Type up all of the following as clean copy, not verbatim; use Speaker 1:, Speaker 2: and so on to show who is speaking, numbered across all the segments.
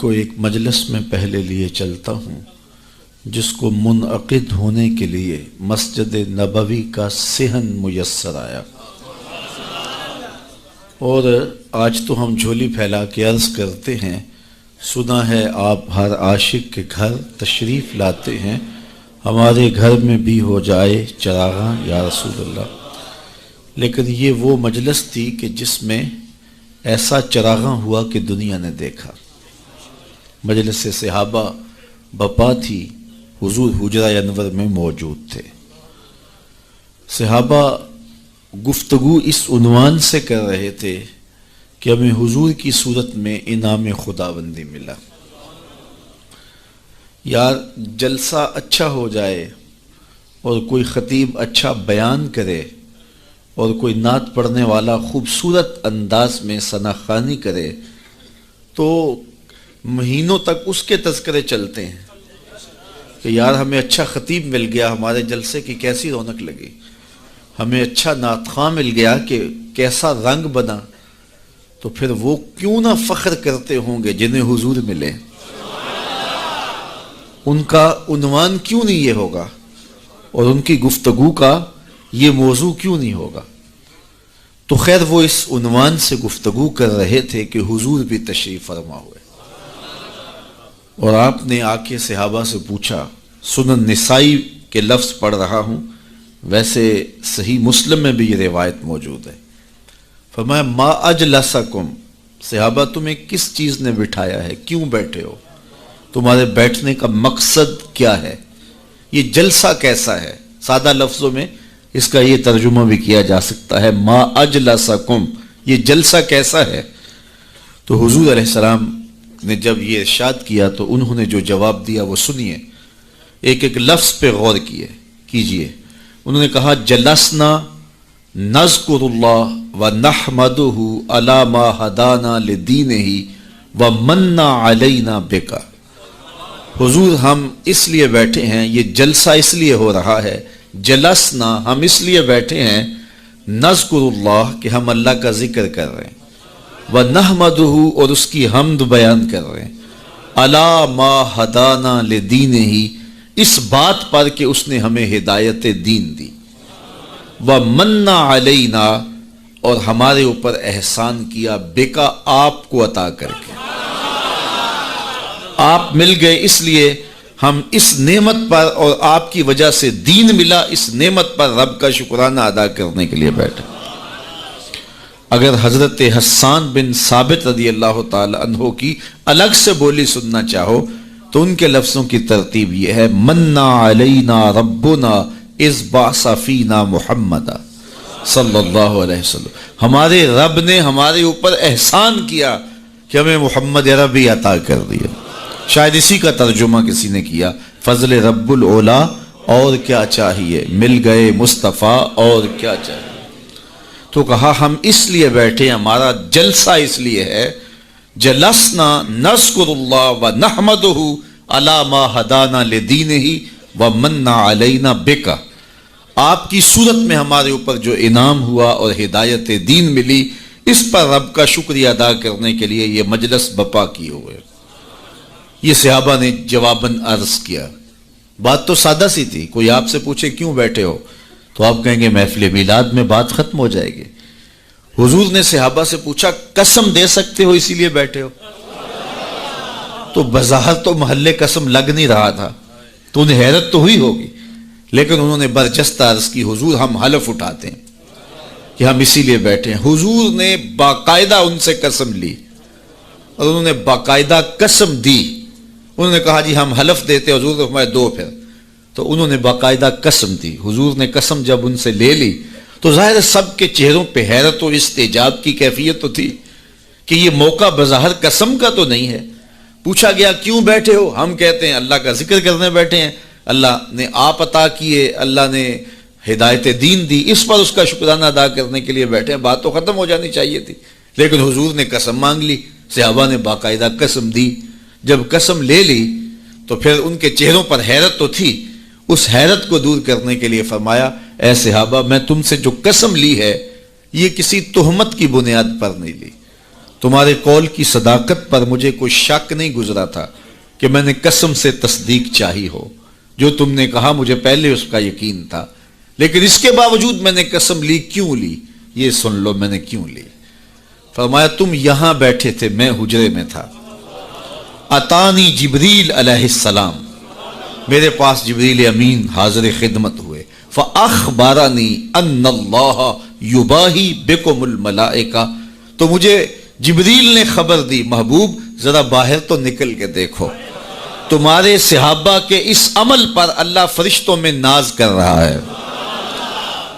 Speaker 1: کو ایک مجلس میں پہلے لیے چلتا ہوں جس کو منعقد ہونے کے لیے مسجد نبوی کا صحن میسر آیا، اور آج تو ہم جھولی پھیلا کے عرض کرتے ہیں، سنا ہے آپ ہر عاشق کے گھر تشریف لاتے ہیں، ہمارے گھر میں بھی ہو جائے چراغاں یا رسول اللہ۔ لیکن یہ وہ مجلس تھی کہ جس میں ایسا چراغاں ہوا کہ دنیا نے دیکھا۔ مجلس صحابہ بپا تھی، حضور حجرہ انور میں موجود تھے۔ صحابہ گفتگو اس عنوان سے کر رہے تھے کہ ہمیں حضور کی صورت میں انعام خداوندی ملا۔ یار جلسہ اچھا ہو جائے اور کوئی خطیب اچھا بیان کرے اور کوئی نعت پڑھنے والا خوبصورت انداز میں ثنا خوانی کرے تو مہینوں تک اس کے تذکرے چلتے ہیں کہ یار ہمیں اچھا خطیب مل گیا، ہمارے جلسے کی کیسی رونق لگی، ہمیں اچھا نعت خواں مل گیا کہ کیسا رنگ بنا۔ تو پھر وہ کیوں نہ فخر کرتے ہوں گے جنہیں حضور ملے، ان کا عنوان کیوں نہیں یہ ہوگا اور ان کی گفتگو کا یہ موضوع کیوں نہیں ہوگا۔ تو خیر وہ اس عنوان سے گفتگو کر رہے تھے کہ حضور بھی تشریف فرما ہوئے، اور آپ نے آ کے صحابہ سے پوچھا، سنن نسائی کے لفظ پڑھ رہا ہوں، ویسے صحیح مسلم میں بھی یہ روایت موجود ہے۔ فرمایا ما اجلسکم، صحابہ تمہیں کس چیز نے بٹھایا ہے، کیوں بیٹھے ہو، تمہارے بیٹھنے کا مقصد کیا ہے، یہ جلسہ کیسا ہے۔ سادہ لفظوں میں اس کا یہ ترجمہ بھی کیا جا سکتا ہے ما اجلسکم، یہ جلسہ کیسا ہے۔ تو حضور علیہ السلام نے جب یہ ارشاد کیا تو انہوں نے جو جواب دیا وہ سنیے، ایک ایک لفظ پہ غور کیجئے۔ انہوں نے کہا جلسنا نذکر اللہ ونحمدہ علی ما ہدانا لدینہ ومن علینا بک۔ حضور ہم اس لیے بیٹھے ہیں، یہ جلسہ اس لیے ہو رہا ہے، جلسنا ہم اس لیے بیٹھے ہیں، نذکر اللہ کہ ہم اللہ کا ذکر کر رہے ہیں، وَنَحْمَدُهُ اور اس کی حمد بیان کر رہے ہیں، عَلَى مَا هَدَانَا لِدِينِهِ اس بات پر کہ اس نے ہمیں ہدایت دین دی، وَمَنَّ عَلَيْنَا اور ہمارے اوپر احسان کیا، بِكَ آپ کو عطا کر کے، آپ مل گئے اس لیے ہم اس نعمت پر اور آپ کی وجہ سے دین ملا، اس نعمت پر رب کا شکرانہ ادا کرنے کے لیے بیٹھے۔ اگر حضرت حسان بن ثابت رضی اللہ تعالی عنہ کی الگ سے بولی سننا چاہو تو ان کے لفظوں کی ترتیب یہ ہے، منا علینا ربنا اذ بعث فینا محمد صلی اللہ علیہ وسلم، ہمارے رب نے ہمارے اوپر احسان کیا کہ ہمیں محمد عربی عطا کر دیا۔ شاید اسی کا ترجمہ کسی نے کیا، فضل رب العلا اور کیا چاہیے، مل گئے مصطفیٰ اور کیا چاہیے۔ تو کہا ہم اس لیے بیٹھے، ہمارا جلسہ اس لیے ہے، جلسنا نذکر اللہ ونحمدہ علی ما ہدانا لدینہ ومن علینا بک، آپ کی صورت میں ہمارے اوپر جو انعام ہوا اور ہدایت دین ملی، اس پر رب کا شکریہ ادا کرنے کے لیے یہ مجلس بپا کیے ہوئے۔ یہ صحابہ نے جواباً عرض کیا، بات تو سادہ سی تھی، کوئی آپ سے پوچھے کیوں بیٹھے ہو تو آپ کہیں گے محفل میلاد میں بات ختم ہو جائے گی۔ حضور نے صحابہ سے پوچھا قسم دے سکتے ہو اسی لیے بیٹھے ہو؟ تو بظاہر تو محلے قسم لگ نہیں رہا تھا، تو انہیں حیرت تو ہوئی ہوگی، لیکن انہوں نے برجستہ عرض کی حضور ہم حلف اٹھاتے ہیں کہ ہم اسی لیے بیٹھے ہیں۔ حضور نے باقاعدہ ان سے قسم لی اور انہوں نے باقاعدہ قسم دی، انہوں نے کہا جی ہم حلف دیتے، حضور نے فرمایا دو پھر، تو انہوں نے باقاعدہ قسم دی۔ حضور نے قسم جب ان سے لے لی تو ظاہر سب کے چہروں پہ حیرت اور استعجاب کی کیفیت تو تھی کہ یہ موقع بظاہر قسم کا تو نہیں ہے۔ پوچھا گیا کیوں بیٹھے ہو، ہم کہتے ہیں اللہ کا ذکر کرنے بیٹھے ہیں، اللہ نے آپ عطا کیے، اللہ نے ہدایت دین دی، اس پر اس کا شکرانہ ادا کرنے کے لیے بیٹھے ہیں۔ بات تو ختم ہو جانی چاہیے تھی، لیکن حضور نے قسم مانگ لی، صحابہ نے باقاعدہ قسم دی۔ جب قسم لے لی تو پھر ان کے چہروں پر حیرت تو تھی، اس حیرت کو دور کرنے کے لیے فرمایا اے صحابہ میں تم سے جو قسم لی ہے یہ کسی تہمت کی بنیاد پر نہیں لی، تمہارے قول کی صداقت پر مجھے کوئی شک نہیں گزرا تھا کہ میں نے قسم سے تصدیق چاہی ہو. جو تم نے کہا مجھے پہلے اس کا یقین تھا، لیکن اس کے باوجود میں نے قسم لی. کیوں لی؟ یہ سن لو میں نے کیوں لی. فرمایا تم یہاں بیٹھے تھے، میں حجرے میں تھا. اتانی جبریل علیہ السلام، میرے پاس جبریل امین حاضر خدمت ہوئے. فاخبرنی ان اللہ یباہی بکم الملائکہ، تو مجھے جبریل نے خبر دی محبوب ذرا باہر تو نکل کے دیکھو، تمہارے صحابہ کے اس عمل پر اللہ فرشتوں میں ناز کر رہا ہے.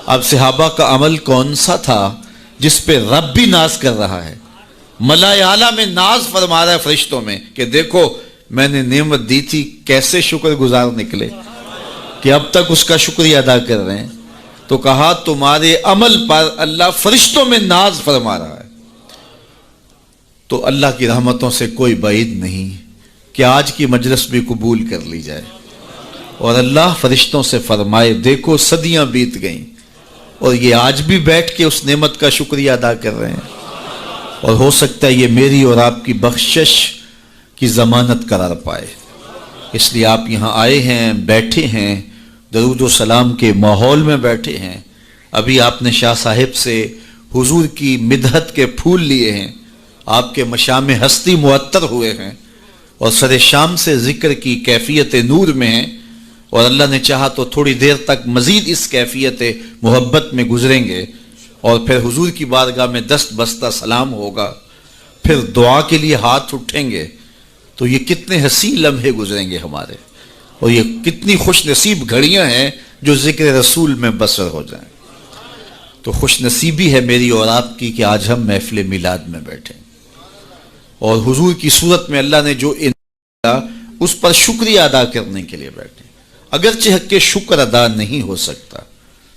Speaker 1: اب صحابہ کا عمل کون سا تھا جس پہ رب بھی ناز کر رہا ہے؟ ملائے اعلیٰ میں ناز فرما رہا ہے فرشتوں میں کہ دیکھو میں نے نعمت دی تھی، کیسے شکر گزار نکلے کہ اب تک اس کا شکریہ ادا کر رہے ہیں. تو کہا تمہارے عمل پر اللہ فرشتوں میں ناز فرما رہا ہے. تو اللہ کی رحمتوں سے کوئی بعید نہیں کہ آج کی مجلس بھی قبول کر لی جائے اور اللہ فرشتوں سے فرمائے دیکھو صدیاں بیت گئیں اور یہ آج بھی بیٹھ کے اس نعمت کا شکریہ ادا کر رہے ہیں، اور ہو سکتا ہے یہ میری اور آپ کی بخشش کی ضمانت قرار پائے. اس لیے آپ یہاں آئے ہیں، بیٹھے ہیں، درود و سلام کے ماحول میں بیٹھے ہیں. ابھی آپ نے شاہ صاحب سے حضور کی مدحت کے پھول لیے ہیں، آپ کے مشام ہستی معطر ہوئے ہیں اور سر شام سے ذکر کی کیفیت نور میں ہیں، اور اللہ نے چاہا تو تھوڑی دیر تک مزید اس کیفیت محبت میں گزریں گے، اور پھر حضور کی بارگاہ میں دست بستہ سلام ہوگا، پھر دعا کے لیے ہاتھ اٹھیں گے. تو یہ کتنے حسین لمحے گزریں گے ہمارے، اور یہ کتنی خوش نصیب گھڑیاں ہیں جو ذکر رسول میں بسر ہو جائیں. تو خوش نصیبی ہے میری اور آپ کی کہ آج ہم محفل میلاد میں بیٹھیں اور حضور کی صورت میں اللہ نے جو اس پر شکریہ ادا کرنے کے لیے بیٹھے. اگرچہ حق شکر ادا نہیں ہو سکتا،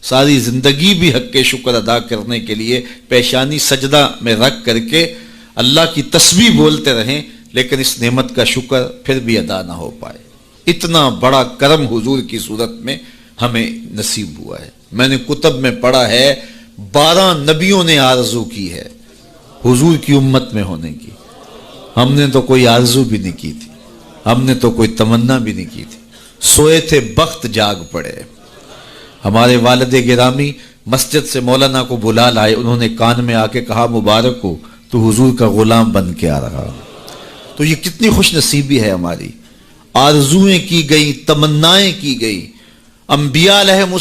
Speaker 1: ساری زندگی بھی حق شکر ادا کرنے کے لیے پیشانی سجدہ میں رکھ کر کے اللہ کی تسبیح بولتے رہیں، لیکن اس نعمت کا شکر پھر بھی ادا نہ ہو پائے. اتنا بڑا کرم حضور کی صورت میں ہمیں نصیب ہوا ہے. میں نے کتب میں پڑھا ہے 12 نبیوں نے آرزو کی ہے حضور کی امت میں ہونے کی. ہم نے تو کوئی آرزو بھی نہیں کی تھی، ہم نے تو کوئی تمنا بھی نہیں کی تھی. سوئے تھے بخت جاگ پڑے. ہمارے والد گرامی مسجد سے مولانا کو بلا لائے، انہوں نے کان میں آ کے کہا مبارک ہو تو حضور کا غلام بن کے آ رہا. تو یہ کتنی خوش نصیبی ہے ہماری. آرزویں کی گئی، تمنائیں کی گئی. انبیاء علیہم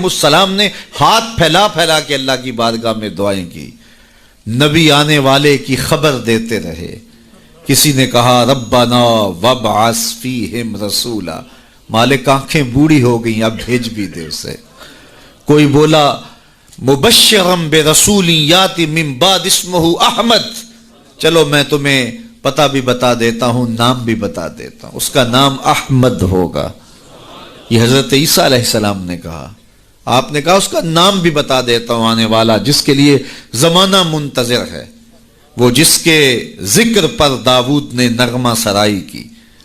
Speaker 1: السلام نے ہاتھ پھیلا پھیلا کے اللہ کی بارگاہ میں دعائیں کی. نبی آنے والے کی خبر دیتے رہے. کسی نے کہا ربنا وابعث فیہم رسولا، مالک آنکھیں بوڑھی ہو گئیں اب بھیج بھی دے اسے. کوئی بولا مبشرم برسول یاتی من بعد اسمہ احمد، چلو میں تمہیں پتہ بھی بتا دیتا ہوں، نام بھی بتا دیتا ہوں، اس کا نام احمد ہوگا. یہ حضرت عیسیٰ علیہ السلام نے کہا. آپ نے کہا اس کا نام بھی بتا دیتا ہوں آنے والا جس کے لیے زمانہ منتظر ہے، وہ جس کے ذکر پر داؤد نے نغمہ سرائی کی،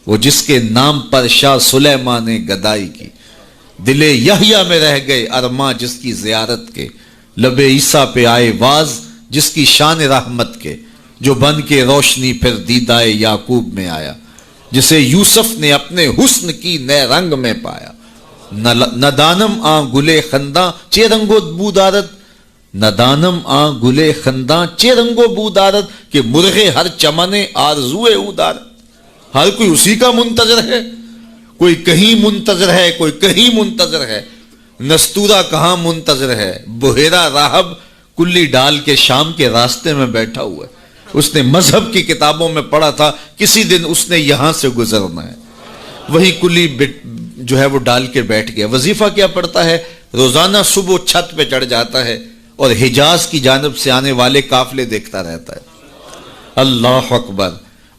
Speaker 1: وہ جس کے نام پر شاہ سلیمان نے گدائی کی. دل یحییٰ میں رہ گئے ارماں جس کی زیارت کے، لب عیسیٰ پہ آئے واز جس کی شان رحمت کے، جو بن کے روشنی پھر دیدائے یعقوب میں آیا، جسے یوسف نے اپنے حسن کی نئے رنگ میں پایا. ندانم آ گلے خنداں چے رنگو بودارت، ندانم آ گلے خنداں چے رنگو بودارت، کہ مرغے ہر چمنے آرزوئے اودارت. ہر کوئی اسی کا منتظر ہے، کوئی کہیں منتظر ہے، کوئی کہیں منتظر ہے. نستورہ کہاں منتظر ہے، بحیرہ راہب کلی ڈال کے شام کے راستے میں بیٹھا ہوا ہے. اس نے مذہب کی کتابوں میں پڑھا تھا کسی دن اس نے یہاں سے گزرنا ہے، وہی کلی جو ہے وہ ڈال کے بیٹھ گیا. وظیفہ کیا پڑھتا ہے؟ روزانہ صبح چھت پہ چڑھ جاتا ہے اور حجاز کی جانب سے آنے والے قافلے دیکھتا رہتا ہے. اللہ اکبر.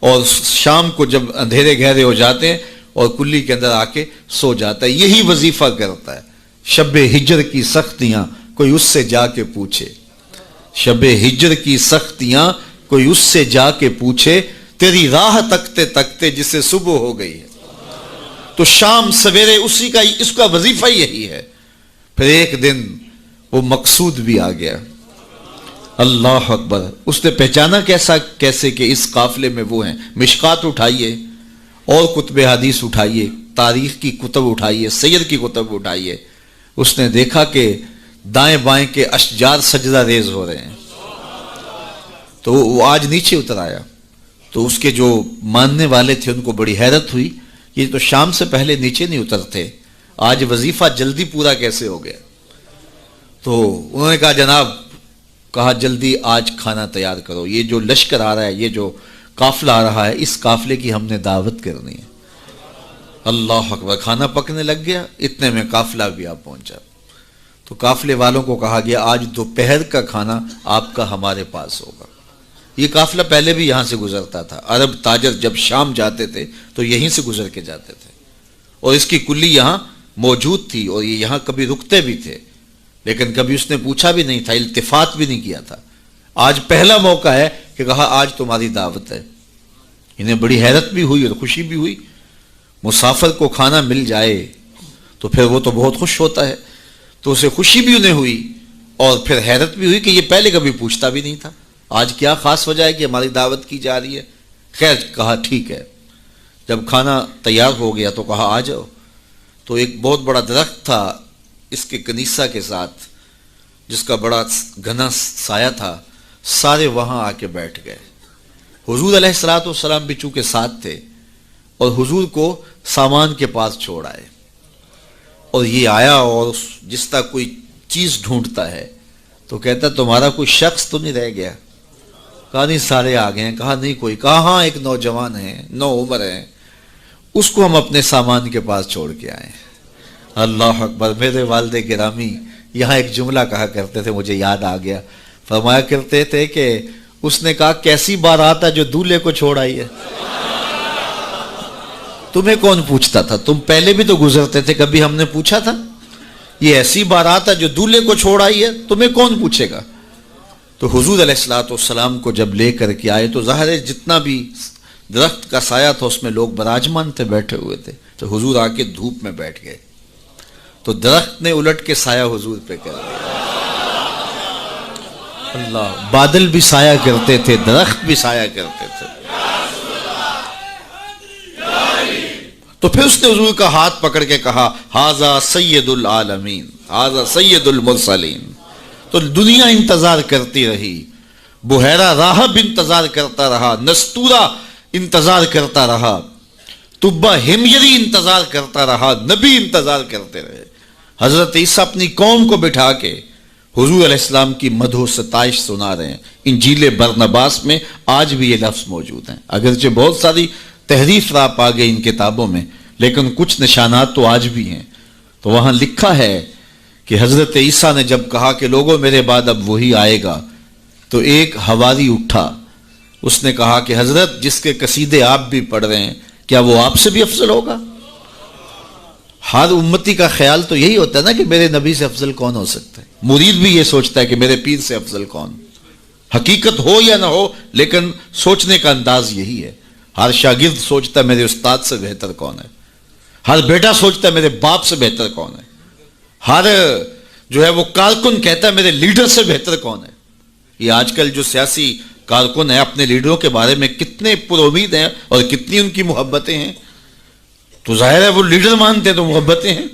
Speaker 1: اور شام کو جب اندھیرے گہرے ہو جاتے ہیں اور کلی کے اندر آ کے سو جاتا ہے. یہی وظیفہ کرتا ہے. شب ہجر کی سختیاں کوئی اس سے جا کے پوچھے، شب ہجر کی سختیاں کوئی اس سے جا کے پوچھے، تیری راہ تکتے تکتے جسے صبح ہو گئی ہے. تو شام سویرے اسی کا، اس کا وظیفہ یہی ہے. پھر ایک دن وہ مقصود بھی آ گیا. اللہ اکبر. اس نے پہچانا کیسے کہ اس قافلے میں وہ ہیں. مشکات اٹھائیے اور کتب حدیث اٹھائیے, تاریخ کی کتب اٹھائیے, سیر کی کتب اٹھائیے. اس نے دیکھا کہ دائیں بائیں کے اشجار سجدہ ریز ہو رہے ہیں. تو وہ آج نیچے اتر آیا. تو اس کے جو ماننے والے تھے ان کو بڑی حیرت ہوئی, یہ تو شام سے پہلے نیچے نہیں اترتے, آج وظیفہ جلدی پورا کیسے ہو گیا. تو انہوں نے کہا جناب, کہا جلدی آج کھانا تیار کرو, یہ جو لشکر آ رہا ہے, یہ جو قافلہ آ رہا ہے, اس قافلے کی ہم نے دعوت کرنی ہے. اللہ اکبر. کھانا پکنے لگ گیا, اتنے میں قافلہ بھی آ پہنچا. تو قافلے والوں کو کہا گیا آج دوپہر کا کھانا آپ کا ہمارے پاس ہوگا. یہ قافلہ پہلے بھی یہاں سے گزرتا تھا. عرب تاجر جب شام جاتے تھے تو یہیں سے گزر کے جاتے تھے, اور اس کی کلی یہاں موجود تھی, اور یہ یہاں کبھی رکتے بھی تھے, لیکن کبھی اس نے پوچھا بھی نہیں تھا, التفات بھی نہیں کیا تھا. آج پہلا موقع ہے کہ کہا آج تمہاری دعوت ہے. انہیں بڑی حیرت بھی ہوئی اور خوشی بھی ہوئی. مسافر کو کھانا مل جائے تو پھر وہ تو بہت خوش ہوتا ہے. تو اسے خوشی بھی انہیں ہوئی اور پھر حیرت بھی ہوئی کہ یہ پہلے کبھی پوچھتا بھی نہیں تھا, آج کیا خاص وجہ ہے کہ ہماری دعوت کی جا رہی ہے. خیر, کہا ٹھیک ہے. جب کھانا تیار ہو گیا تو کہا آ جاؤ. تو ایک بہت بڑا درخت تھا اس کے کنیسہ کے ساتھ, جس کا بڑا گھنا سایہ تھا. سارے وہاں آ کے بیٹھ گئے. حضور علیہ الصلوۃ والسلام بھی چونکہ ساتھ تھے, اور حضور کو سامان کے پاس چھوڑ آئے. اور یہ آیا اور جس طرح کوئی چیز ڈھونڈتا ہے تو کہتا تمہارا کوئی شخص تو نہیں رہ گیا. کہا نہیں, سارے آ گئے ہیں. کہا نہیں کوئی. کہا ہاں, ایک نوجوان ہے, نو عمر ہے, اس کو ہم اپنے سامان کے پاس چھوڑ کے آئے. اللہ اکبر. میرے والد گرامی یہاں ایک جملہ کہا کرتے تھے, مجھے یاد آ گیا. فرمایا کرتے تھے کہ اس نے کہا کیسی بارات ہے جو دولہے کو چھوڑ آئی ہے. تمہیں کون پوچھتا تھا, تم پہلے بھی تو گزرتے تھے, کبھی ہم نے پوچھا تھا؟ یہ ایسی بارات ہے جو دولہے کو چھوڑ آئی ہے, تمہیں کون پوچھے گا. تو حضور علیہ الصلوۃ والسلام کو جب لے کر کے آئے تو ظاہر ہے جتنا بھی درخت کا سایہ تھا اس میں لوگ براجمان تھے, بیٹھے ہوئے تھے. تو حضور آ کے دھوپ میں بیٹھ گئے تو درخت نے الٹ کے سایہ حضور پہ کر دیا. اللہ. بادل بھی سایہ کرتے تھے, درخت بھی سایہ کرتے تھے. تو پھر اس نے حضور کا ہاتھ پکڑ کے کہا ھذا سید العالمین, ھذا سید المرسلین. تو دنیا انتظار کرتی رہی, بحیرہ راہب انتظار کرتا رہا, نستورہ انتظار کرتا رہا, تبہ ہمیری انتظار کرتا رہا, نبی انتظار کرتے رہے. حضرت عیسیٰ اپنی قوم کو بٹھا کے حضور علیہ السلام کی مدح و ستائش سنا رہے ہیں. انجیل برنباس میں آج بھی یہ لفظ موجود ہیں, اگرچہ بہت ساری تحریف راپ آ گئی ان کتابوں میں, لیکن کچھ نشانات تو آج بھی ہیں. تو وہاں لکھا ہے کہ حضرت عیسیٰ نے جب کہا کہ لوگوں میرے بعد اب وہی آئے گا, تو ایک حواری اٹھا, اس نے کہا کہ حضرت جس کے قصیدے آپ بھی پڑھ رہے ہیں کیا وہ آپ سے بھی افضل ہوگا؟ ہر امتی کا خیال تو یہی ہوتا ہے نا کہ میرے نبی سے افضل کون ہو سکتا ہے. مرید بھی یہ سوچتا ہے کہ میرے پیر سے افضل کون. حقیقت ہو یا نہ ہو, لیکن سوچنے کا انداز یہی ہے. ہر شاگرد سوچتا ہے میرے استاد سے بہتر کون ہے, ہر بیٹا سوچتا ہے میرے باپ سے بہتر کون ہے, ہر جو ہے وہ کارکن کہتا ہے میرے لیڈر سے بہتر کون ہے. یہ آج کل جو سیاسی کارکن ہیں اپنے لیڈروں کے بارے میں کتنے پر امید ہیں اور کتنی ان کی محبتیں ہیں. تو ظاہر ہے وہ لیڈر مانتے ہیں تو محبتیں ہیں.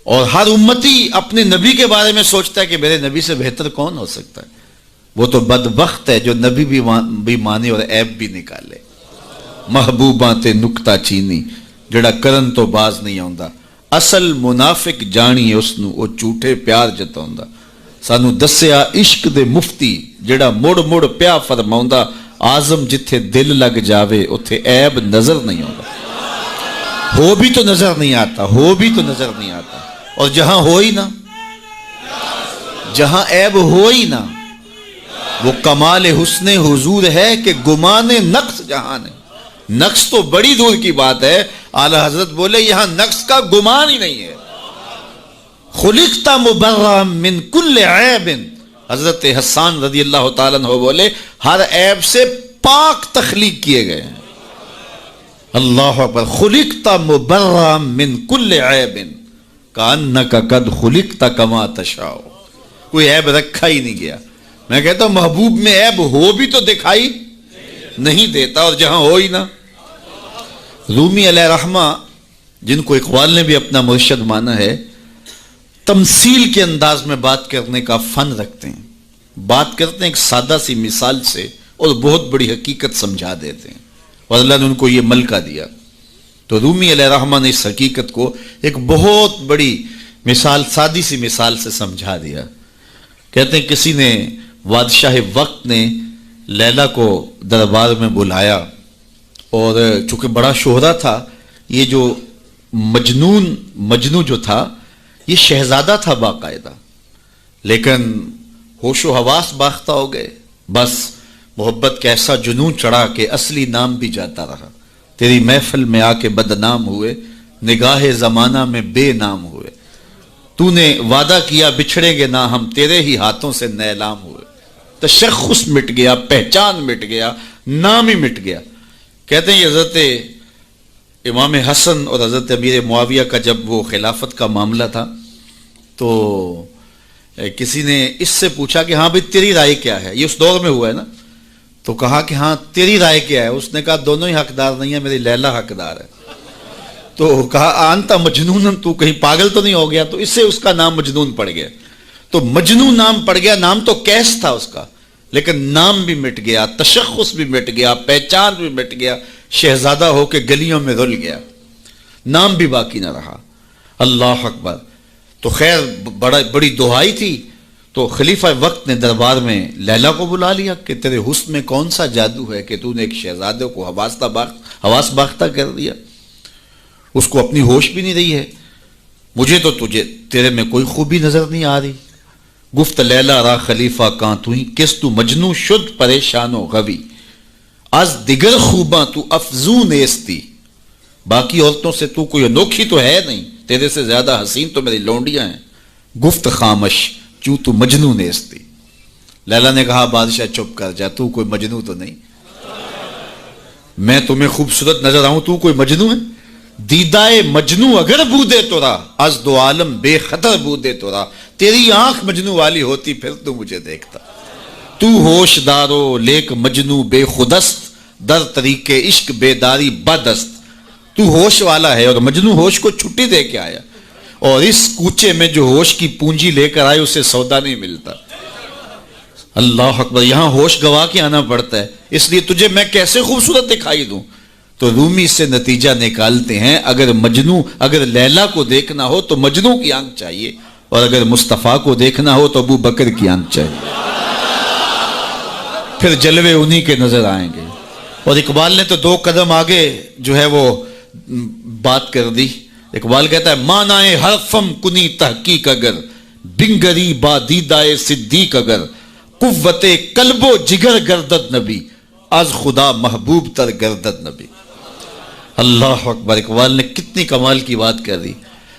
Speaker 1: اور ہر امتی اپنے نبی کے بارے میں سوچتا ہے کہ میرے نبی سے بہتر کون ہو سکتا ہے. وہ تو بدبخت ہے جو نبی بھی مانے اور عیب بھی نکالے. محبوباں تے نکتا چینی جڑا کرن تو باز نہیں آਉਂدا, اصل منافق جانی اس نو او جھوٹے پیار جتاوندا. سانو دسیا عشق دے مفتی جڑا مڑ مڑ پیا فرماوندا, آزم جتھے دل لگ جاوے اتھے عیب نظر نہیں آتا. ہو بھی تو نظر نہیں آتا, ہو بھی تو نظر نہیں آتا. اور جہاں ہو ہی نہ, جہاں عیب ہو ہی نہ, وہ کمال حسن حضور ہے کہ گمان نقص جہان ہے. نقص تو بڑی دور کی بات ہے. اعلی حضرت بولے یہاں نقص کا گمان ہی نہیں ہے. خلقت مبرا من کل عیب. حضرت حسان رضی اللہ تعالیٰ عنہ بولے ہر عیب سے پاک تخلیق کیے گئے ہیں. اللہ اکبر. خلقت مبرا من کل عیب کانک قد خلقت کما تشاء. کوئی عیب رکھا ہی نہیں گیا. میں کہتا ہوں محبوب میں عیب ہو بھی تو دکھائی نہیں دیتا، اور جہاں ہو ہی نہ۔ رومی علیہ رحمہ، جن کو اقبال نے بھی اپنا مرشد مانا ہے، تمثیل کے انداز میں بات کرنے کا فن رکھتے ہیں، بات کرتے ہیں ایک سادہ سی مثال سے اور بہت بڑی حقیقت سمجھا دیتے ہیں، اور اللہ نے ان کو یہ ملکہ دیا۔ تو رومی علیہ رحمہ نے اس حقیقت کو ایک بہت بڑی مثال، سادی سی مثال سے سمجھا دیا۔ کہتے ہیں کسی نے، بادشاہ وقت نے لیلا کو دربار میں بلایا، اور چونکہ بڑا شہرہ تھا، یہ جو مجنو جو تھا یہ شہزادہ تھا باقاعدہ، لیکن ہوش و حواس باختہ ہو گئے، بس محبت کا ایسا جنون چڑھا کہ اصلی نام بھی جاتا رہا۔ تیری محفل میں آ کے بدنام ہوئے، نگاہ زمانہ میں بے نام ہوئے، تو نے وعدہ کیا بچھڑیں گے نہ ہم، تیرے ہی ہاتھوں سے نیلام ہوئے۔ تشخص مٹ گیا، پہچان مٹ گیا، نام ہی مٹ گیا۔ کہتے ہیں یہ حضرت امام حسن اور حضرت امیر معاویہ کا جب وہ خلافت کا معاملہ تھا تو کسی نے اس سے پوچھا کہ ہاں بھئی تیری رائے کیا ہے، یہ اس دور میں ہوا ہے نا، تو کہا کہ ہاں تیری رائے کیا ہے؟ اس نے کہا دونوں ہی حقدار نہیں ہے، میری لیلا حقدار ہے۔ تو کہا آنتا مجنون، تو کہیں پاگل تو نہیں ہو گیا؟ تو اس سے اس کا نام مجنون پڑ گیا۔ تو مجنون نام پڑ گیا، نام تو کیس تھا اس کا، لیکن نام بھی مٹ گیا، تشخص بھی مٹ گیا، پہچان بھی مٹ گیا، شہزادہ ہو کے گلیوں میں رل گیا، نام بھی باقی نہ رہا۔ اللہ اکبر۔ تو خیر بڑی دہائی تھی، تو خلیفہ وقت نے دربار میں لیلا کو بلا لیا کہ تیرے حسن میں کون سا جادو ہے کہ تو نے ایک شہزادے کو حواس باختہ کر دیا، اس کو اپنی ہوش بھی نہیں رہی ہے، مجھے تو تیرے میں کوئی خوبی نظر نہیں آ رہی۔ گفت لیلا را خلیفہ کان تو ہی، کس تو مجنو شد پریشان و غوی، از دیگر خوباں تو افزون ایستی، باقی عورتوں سے تو کوئی انوکھی تو ہے نہیں، تیرے سے زیادہ حسین تو میری لونڈیاں ہیں۔ گفت خامش چوں تو مجنو نیستی، لیلا نے کہا بادشاہ چپ کر جا، تو کوئی مجنو تو نہیں، میں تمہیں خوبصورت نظر آؤں، تو کوئی مجنو ہے؟ دیدائے مجنو اگر بودے تو را، از دو عالم بے خطر بودے تو را، تیری آنکھ مجنو والی ہوتی پھر تو مجھے دیکھتا، تو ہوش دارو لیک مجنو بے خودست، در طریق عشق بیداری بدست، تو ہوش والا ہے اور مجنو ہوش کو چھٹی دے کے آیا، اور اس کوچے میں جو ہوش کی پونجی لے کر آئے اسے سودا نہیں ملتا۔ اللہ اکبر۔ یہاں ہوش گوا کے آنا پڑتا ہے، اس لیے تجھے میں کیسے خوبصورت دکھائی دوں؟ تو رومی سے نتیجہ نکالتے ہیں اگر لیلا کو دیکھنا ہو تو مجنو کی آنکھ چاہیے، اور اگر مصطفیٰ کو دیکھنا ہو تو ابو بکر کی آنکھ چاہیے، پھر جلوے انہی کے نظر آئیں گے۔ اور اقبال نے تو 2 قدم آگے جو ہے وہ بات کر دی۔ اقبال کہتا ہے مانائے حرفم کنی تحقیق اگر، بنگری با دیدائے صدیق اگر، قوت قلب و جگر گردد نبی، از خدا محبوب تر گردد نبی۔ اللہ اکبر۔ اقبال نے کتنی کمال کی بات کر دی،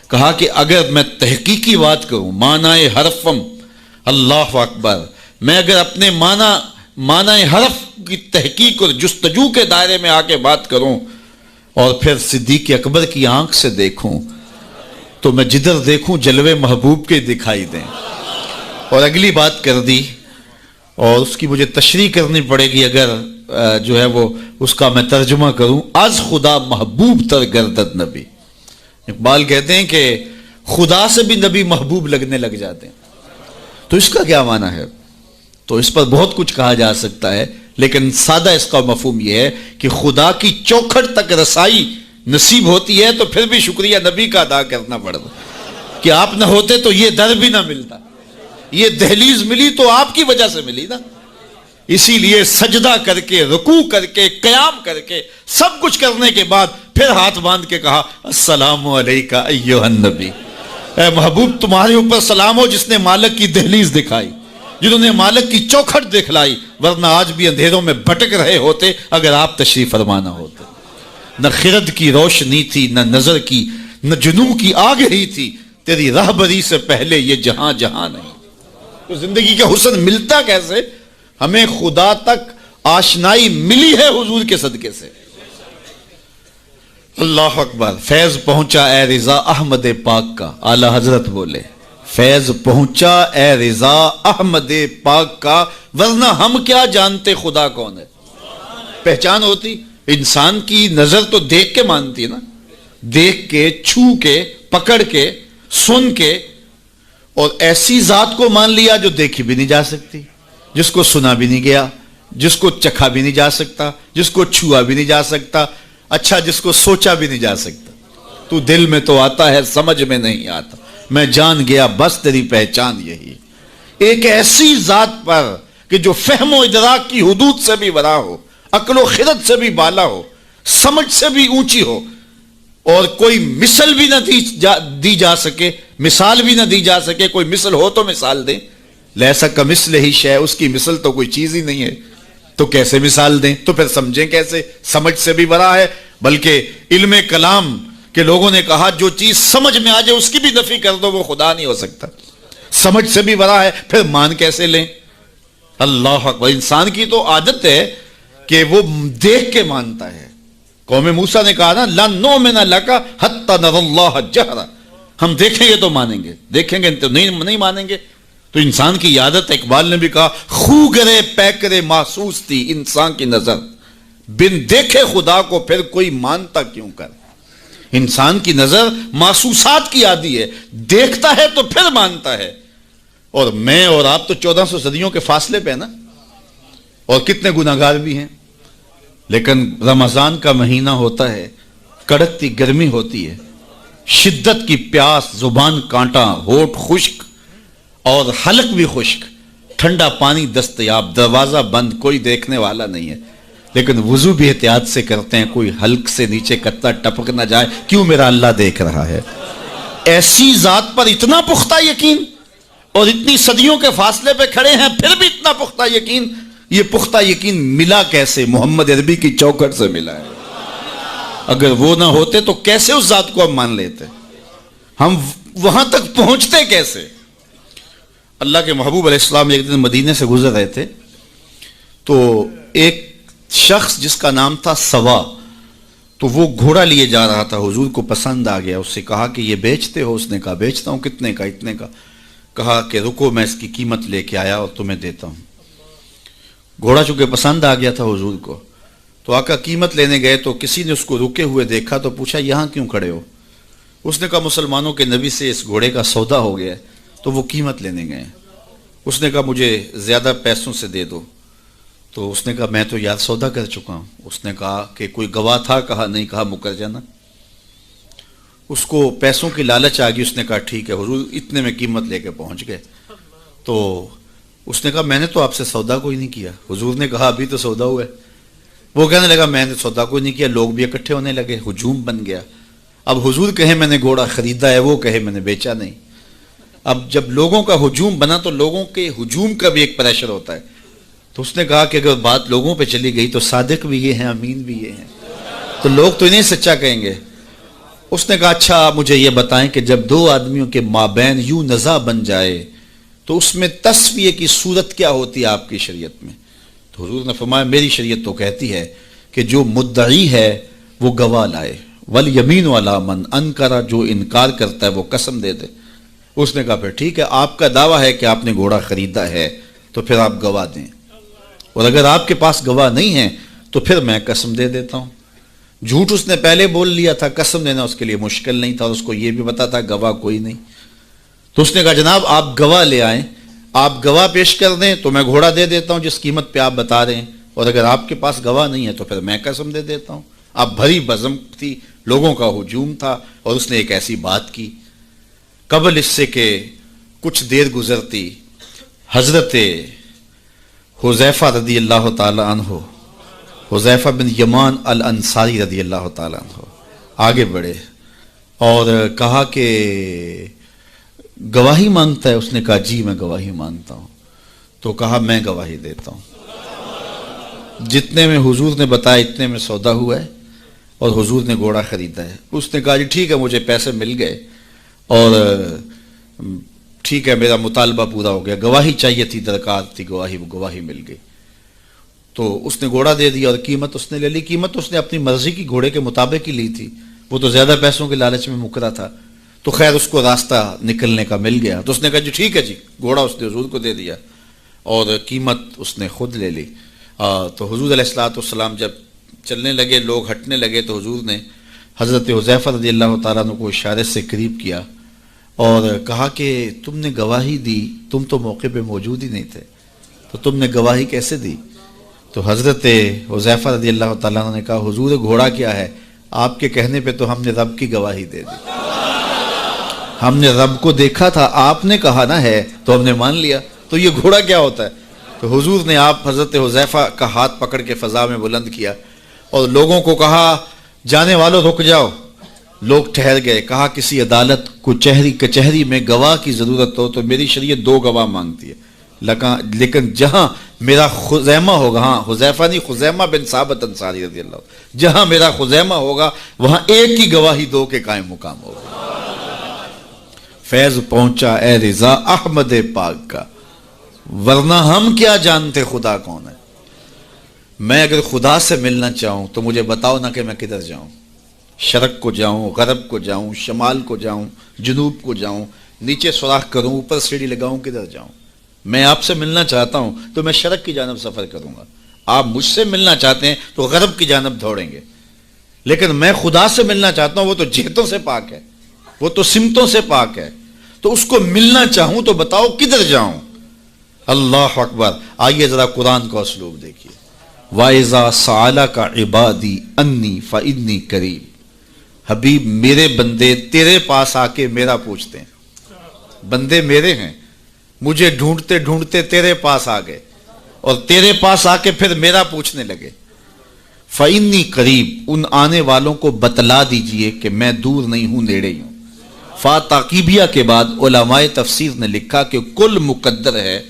Speaker 1: کہا کہ اگر میں تحقیقی بات کروں، معنی حرفم، اللہ اکبر، میں اگر اپنے معنی حرف کی تحقیق اور جستجو کے دائرے میں آ کے بات کروں اور پھر صدیق اکبر کی آنکھ سے دیکھوں، تو میں جدھر دیکھوں جلوے محبوب کے دکھائی دیں۔ اور اگلی بات کر دی، اور اس کی مجھے تشریح کرنی پڑے گی اگر جو ہے وہ اس کا میں ترجمہ کروں، از خدا محبوب تر گردد نبی۔ اقبال کہتے ہیں کہ خدا سے بھی نبی محبوب لگنے لگ جاتے ہیں، تو اس کا کیا معنی ہے؟ تو اس پر بہت کچھ کہا جا سکتا ہے، لیکن سادہ اس کا مفہوم یہ ہے کہ خدا کی چوکھٹ تک رسائی نصیب ہوتی ہے تو پھر بھی شکریہ نبی کا ادا کرنا پڑتا کہ آپ نہ ہوتے تو یہ در بھی نہ ملتا، یہ دہلیز ملی تو آپ کی وجہ سے ملی نا۔ اسی لیے سجدہ کر کے، رکوع کر کے، قیام کر کے، سب کچھ کرنے کے بعد پھر ہاتھ باندھ کے کہا السلام علیکہ ایھا النبی، اے محبوب تمہارے اوپر سلام ہو جس نے مالک کی دہلیز دکھائی، جنہوں نے مالک کی چوکھٹ دکھلائی، ورنہ آج بھی اندھیروں میں بھٹک رہے ہوتے اگر آپ تشریف فرما نہ ہوتے۔ نہ خرد کی روشنی تھی، نہ نظر کی، نہ جنوں کی آگہی تھی، تیری راہبری سے پہلے یہ جہاں جہاں نہیں۔ تو زندگی کا حسن ملتا کیسے؟ ہمیں خدا تک آشنائی ملی ہے حضور کے صدقے سے۔ اللہ اکبر۔ فیض پہنچا اے رضا احمد پاک کا، اعلی حضرت بولے فیض پہنچا اے رضا احمد پاک کا، ورنہ ہم کیا جانتے خدا کون ہے۔ پہچان ہوتی، انسان کی نظر تو دیکھ کے مانتی ہے نا، دیکھ کے، چھو کے، پکڑ کے، سن کے، اور ایسی ذات کو مان لیا جو دیکھی بھی نہیں جا سکتی، جس کو سنا بھی نہیں گیا، جس کو چکھا بھی نہیں جا سکتا، جس کو چھوا بھی نہیں جا سکتا، اچھا جس کو سوچا بھی نہیں جا سکتا۔ تو دل میں تو آتا ہے سمجھ میں نہیں آتا، میں جان گیا بس تیری پہچان یہی۔ ایک ایسی ذات پر کہ جو فہم و ادراک کی حدود سے بھی بڑا ہو، عقل و خرد سے بھی بالا ہو، سمجھ سے بھی اونچی ہو، اور کوئی مثل بھی نہ دی جا سکے، مثال بھی نہ دی جا سکے۔ کوئی مثل ہو تو مثال دیں، لیسا کمثلہ شیء، اس کی مثل تو کوئی چیز ہی نہیں ہے، تو کیسے مثال دیں؟ تو پھر سمجھیں کیسے؟ سمجھ سے بھی بڑا ہے۔ بلکہ علم کلام کے لوگوں نے کہا جو چیز سمجھ میں آ جائے اس کی بھی نفی کر دو، وہ خدا نہیں ہو سکتا۔ سمجھ سے بھی بڑا ہے، پھر مان کیسے لیں؟ اللہ اکبر۔ انسان کی تو عادت ہے کہ وہ دیکھ کے مانتا ہے۔ قوم موسیٰ نے کہا نا لَن نُؤْمِنَ لَكَ حَتَّى نَرَى اللَّهَ جَهْرًا، ہم دیکھیں گے تو مانیں گے، دیکھیں گے تو نہیں مانیں گے۔ تو انسان کی عادت، اقبال نے بھی کہا خو گرے پے کرے محسوس تھی انسان کی نظر، بن دیکھے خدا کو پھر کوئی مانتا کیوں کر۔ انسان کی نظر محسوسات کی عادی ہے، دیکھتا ہے تو پھر مانتا ہے۔ اور میں اور آپ تو 1400 صدیوں کے فاصلے پہ نا، اور کتنے گناہگار بھی ہیں، لیکن رمضان کا مہینہ ہوتا ہے، کڑکتی گرمی ہوتی ہے، شدت کی پیاس، زبان کانٹا، ہونٹ خشک اور حلق بھی خشک، ٹھنڈا پانی دستیاب، دروازہ بند، کوئی دیکھنے والا نہیں ہے، لیکن وضو بھی احتیاط سے کرتے ہیں، کوئی حلق سے نیچے قطرہ ٹپک نہ جائے، کیوں میرا اللہ دیکھ رہا ہے۔ ایسی ذات پر اتنا پختہ یقین، اور اتنی صدیوں کے فاصلے پہ کھڑے ہیں پھر بھی اتنا پختہ یقین۔ یہ پختہ یقین ملا کیسے؟ محمد عربی کی چوکھٹ سے ملا ہے۔ اگر وہ نہ ہوتے تو کیسے اس ذات کو ہم مان لیتے؟ ہم وہاں تک پہنچتے کیسے؟ اللہ کے محبوب علیہ السلام ایک دن مدینے سے گزر رہے تھے، تو ایک شخص جس کا نام تھا سوا، تو وہ گھوڑا لیے جا رہا تھا، حضور کو پسند آ گیا، اس سے کہا کہ یہ بیچتے ہو؟ اس نے کہا بیچتا ہوں۔ کتنے کا؟ اتنے کا۔ کہا کہ رکو میں اس کی قیمت لے کے آیا اور تمہیں دیتا ہوں۔ گھوڑا چونکہ پسند آ گیا تھا حضور کو، تو آقا قیمت لینے گئے تو کسی نے اس کو رکے ہوئے دیکھا تو پوچھا یہاں کیوں کھڑے ہو؟ اس نے کہا مسلمانوں کے نبی سے اس گھوڑے کا سودا ہو گیا ہے، تو وہ قیمت لینے گئے۔ اس نے کہا مجھے زیادہ پیسوں سے دے دو، تو اس نے کہا میں تو یار سودا کر چکا ہوں۔ اس نے کہا کہ کوئی گواہ تھا؟ کہا نہیں۔ کہا مکر جانا۔ اس کو پیسوں کی لالچ آ گئی، اس نے کہا ٹھیک ہے حضور، اتنے میں قیمت لے کے پہنچ گئے۔ تو اس نے کہا میں نے تو آپ سے سودا کوئی نہیں کیا۔ حضور نے کہا ابھی تو سودا ہوا ہے۔ وہ کہنے لگا میں نے سودا کوئی نہیں کیا۔ لوگ بھی اکٹھے ہونے لگے، ہجوم بن گیا۔ اب حضور کہے میں نے گھوڑا خریدا ہے، وہ کہے میں نے بیچا نہیں۔ اب جب لوگوں کا ہجوم بنا تو لوگوں کے ہجوم کا بھی ایک پریشر ہوتا ہے۔ تو اس نے کہا کہ اگر بات لوگوں پہ چلی گئی تو صادق بھی یہ ہیں، امین بھی یہ ہیں، تو لوگ تو انہیں سچا کہیں گے۔ اس نے کہا اچھا مجھے یہ بتائیں کہ جب دو آدمیوں کے مابین یوں نزاع بن جائے تو اس میں تسویہ کی صورت کیا ہوتی ہے آپ کی شریعت میں؟ تو حضور نے فرمایا میری شریعت تو کہتی ہے کہ جو مدعی ہے وہ گواہ لائے، والیمین علی من انکر، جو انکار کرتا ہے وہ قسم دے دے۔ اس نے کہا پھر ٹھیک ہے، آپ کا دعویٰ ہے کہ آپ نے گھوڑا خریدا ہے تو پھر آپ گواہ دیں، اور اگر آپ کے پاس گواہ نہیں ہے تو پھر میں قسم دے دیتا ہوں۔ جھوٹ اس نے پہلے بول لیا تھا، قسم دینا اس کے لیے مشکل نہیں تھا، اور اس کو یہ بھی پتا تھا گواہ کوئی نہیں۔ تو اس نے کہا جناب آپ گواہ لے آئیں، آپ گواہ پیش کر دیں تو میں گھوڑا دے دیتا ہوں جس قیمت پہ آپ بتا رہے ہیں، اور اگر آپ کے پاس گواہ نہیں ہے تو پھر میں قسم دے دیتا ہوں۔ اب بھری بزم تھی، لوگوں کا ہجوم تھا، اور اس نے ایک ایسی بات کی۔ قبل اس سے کہ کچھ دیر گزرتی، حضرت حذیفہ رضی اللہ تعالی عنہ، حذیفہ بن یمان الانصاری رضی اللہ تعالی عنہ آگے بڑھے اور کہا کہ گواہی مانگتا ہے؟ اس نے کہا جی میں گواہی مانگتا ہوں۔ تو کہا میں گواہی دیتا ہوں، جتنے میں حضور نے بتایا اتنے میں سودا ہوا ہے اور حضور نے گھوڑا خریدا ہے۔ اس نے کہا جی ٹھیک ہے مجھے پیسے مل گئے اور ٹھیک ہے میرا مطالبہ پورا ہو گیا، گواہی چاہیے تھی، درکار تھی گواہی مل گئی۔ تو اس نے گھوڑا دے دیا اور قیمت اس نے لے لی۔ قیمت اس نے اپنی مرضی کی گھوڑے کے مطابق ہی لی تھی، وہ تو زیادہ پیسوں کے لالچ میں مکرا تھا۔ تو خیر اس کو راستہ نکلنے کا مل گیا. تو اس نے کہا جی ٹھیک ہے جی. گھوڑا اس نے حضور کو دے دیا اور قیمت اس نے خود لے لی. تو حضور علیہ الصلوۃ والسلام جب چلنے لگے، لوگ ہٹنے لگے، تو حضور نے حضرت حذیفہ رضی اللہ تعالیٰ عنہ کو اشارے سے قریب کیا اور کہا کہ تم نے گواہی دی، تم تو موقع پہ موجود ہی نہیں تھے، تو تم نے گواہی کیسے دی؟ تو حضرت حذیفہ رضی اللہ تعالیٰ عنہ نے کہا حضور گھوڑا کیا ہے، آپ کے کہنے پہ تو ہم نے رب کی گواہی دے دی. ہم نے رب کو دیکھا تھا، آپ نے کہا نہ ہے تو ہم نے مان لیا، تو یہ گھوڑا کیا ہوتا ہے؟ تو حضور نے آپ حضرت حذیفہ کا ہاتھ پکڑ کے فضا میں بلند کیا اور لوگوں کو کہا جانے والوں رک جاؤ. لوگ ٹھہر گئے. کہا کسی عدالت کو کچہری میں گواہ کی ضرورت ہو تو میری شریعت 2 گواہ مانگتی ہے، لیکن جہاں میرا خزیمہ ہوگا، ہاں حذیفہ نہیں، خزیمہ بن ثابت انصاری رضی اللہ عنہ، جہاں میرا خزیمہ ہوگا وہاں ایک کی گواہی 2 کے قائم مقام ہوگا. فیض پہنچا اے رضا احمد پاک کا، ورنہ ہم کیا جانتے خدا کون ہے. میں اگر خدا سے ملنا چاہوں تو مجھے بتاؤ نہ کہ میں کدھر جاؤں. شرق کو جاؤں، غرب کو جاؤں، شمال کو جاؤں، جنوب کو جاؤں، نیچے سوراخ کروں، اوپر سیڑھی لگاؤں، کدھر جاؤں. میں آپ سے ملنا چاہتا ہوں تو میں شرق کی جانب سفر کروں گا. آپ مجھ سے ملنا چاہتے ہیں تو غرب کی جانب دوڑیں گے. لیکن میں خدا سے ملنا چاہتا ہوں، وہ تو جہتوں سے پاک ہے، وہ تو سمتوں سے پاک ہے. تو اس کو ملنا چاہوں تو بتاؤ کدھر جاؤں. اللہ اکبر. آئیے ذرا قرآن کا اسلوب دیکھیے. وَإِذَا سَأَلَكَ عِبَادِي أَنِّي فَإِنِّي قَرِيبٌ. حبیب میرے بندے تیرے پاس آ کے میرا پوچھتے ہیں. بندے میرے ہیں، مجھے ڈھونڈتے ڈھونڈتے تیرے پاس آ گئے اور تیرے پاس آ کے پھر میرا پوچھنے لگے. فَإِنِّي قَرِيبٌ. ان آنے والوں کو بتلا دیجئے کہ میں دور نہیں ہوں، نیڑے ہی ہوں. فا تاقیبیہ کے بعد علماء تفسیر نے لکھا کہ کل مقدر ہے،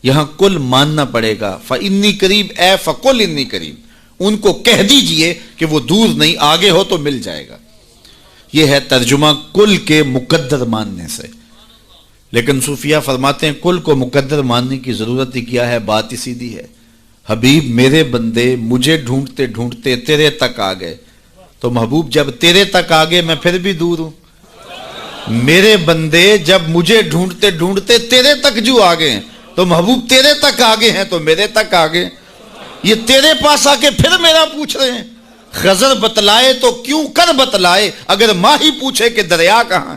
Speaker 1: یہاں کل ماننا پڑے گا. فَإِنِّي قَرِيبٌ اے فَقُلْ إِنِّي قَرِيبٌ. ان کو کہہ دیجئے کہ وہ دور نہیں، آگے ہو تو مل جائے گا. یہ ہے ترجمہ کل کے مقدر ماننے سے. لیکن صوفیہ فرماتے ہیں کل کو مقدر ماننے کی ضرورت ہی کیا ہے، بات ہی سیدھی ہے. حبیب میرے بندے مجھے ڈھونڈتے ڈھونڈتے تیرے تک آ گئے، تو محبوب جب تیرے تک آ گئے میں پھر بھی دور ہوں. میرے بندے جب مجھے ڈھونڈتے ڈھونڈتے تیرے تک جو آ گئے ہیں تو محبوب تیرے تک آگے ہیں تو میرے تک آگے. یہ تیرے پاس آ کے پھر میرا پوچھ رہے ہیں. خضر بتلائے تو کیوں کر بتلائے، اگر ماہی پوچھے کہ دریا کہاں،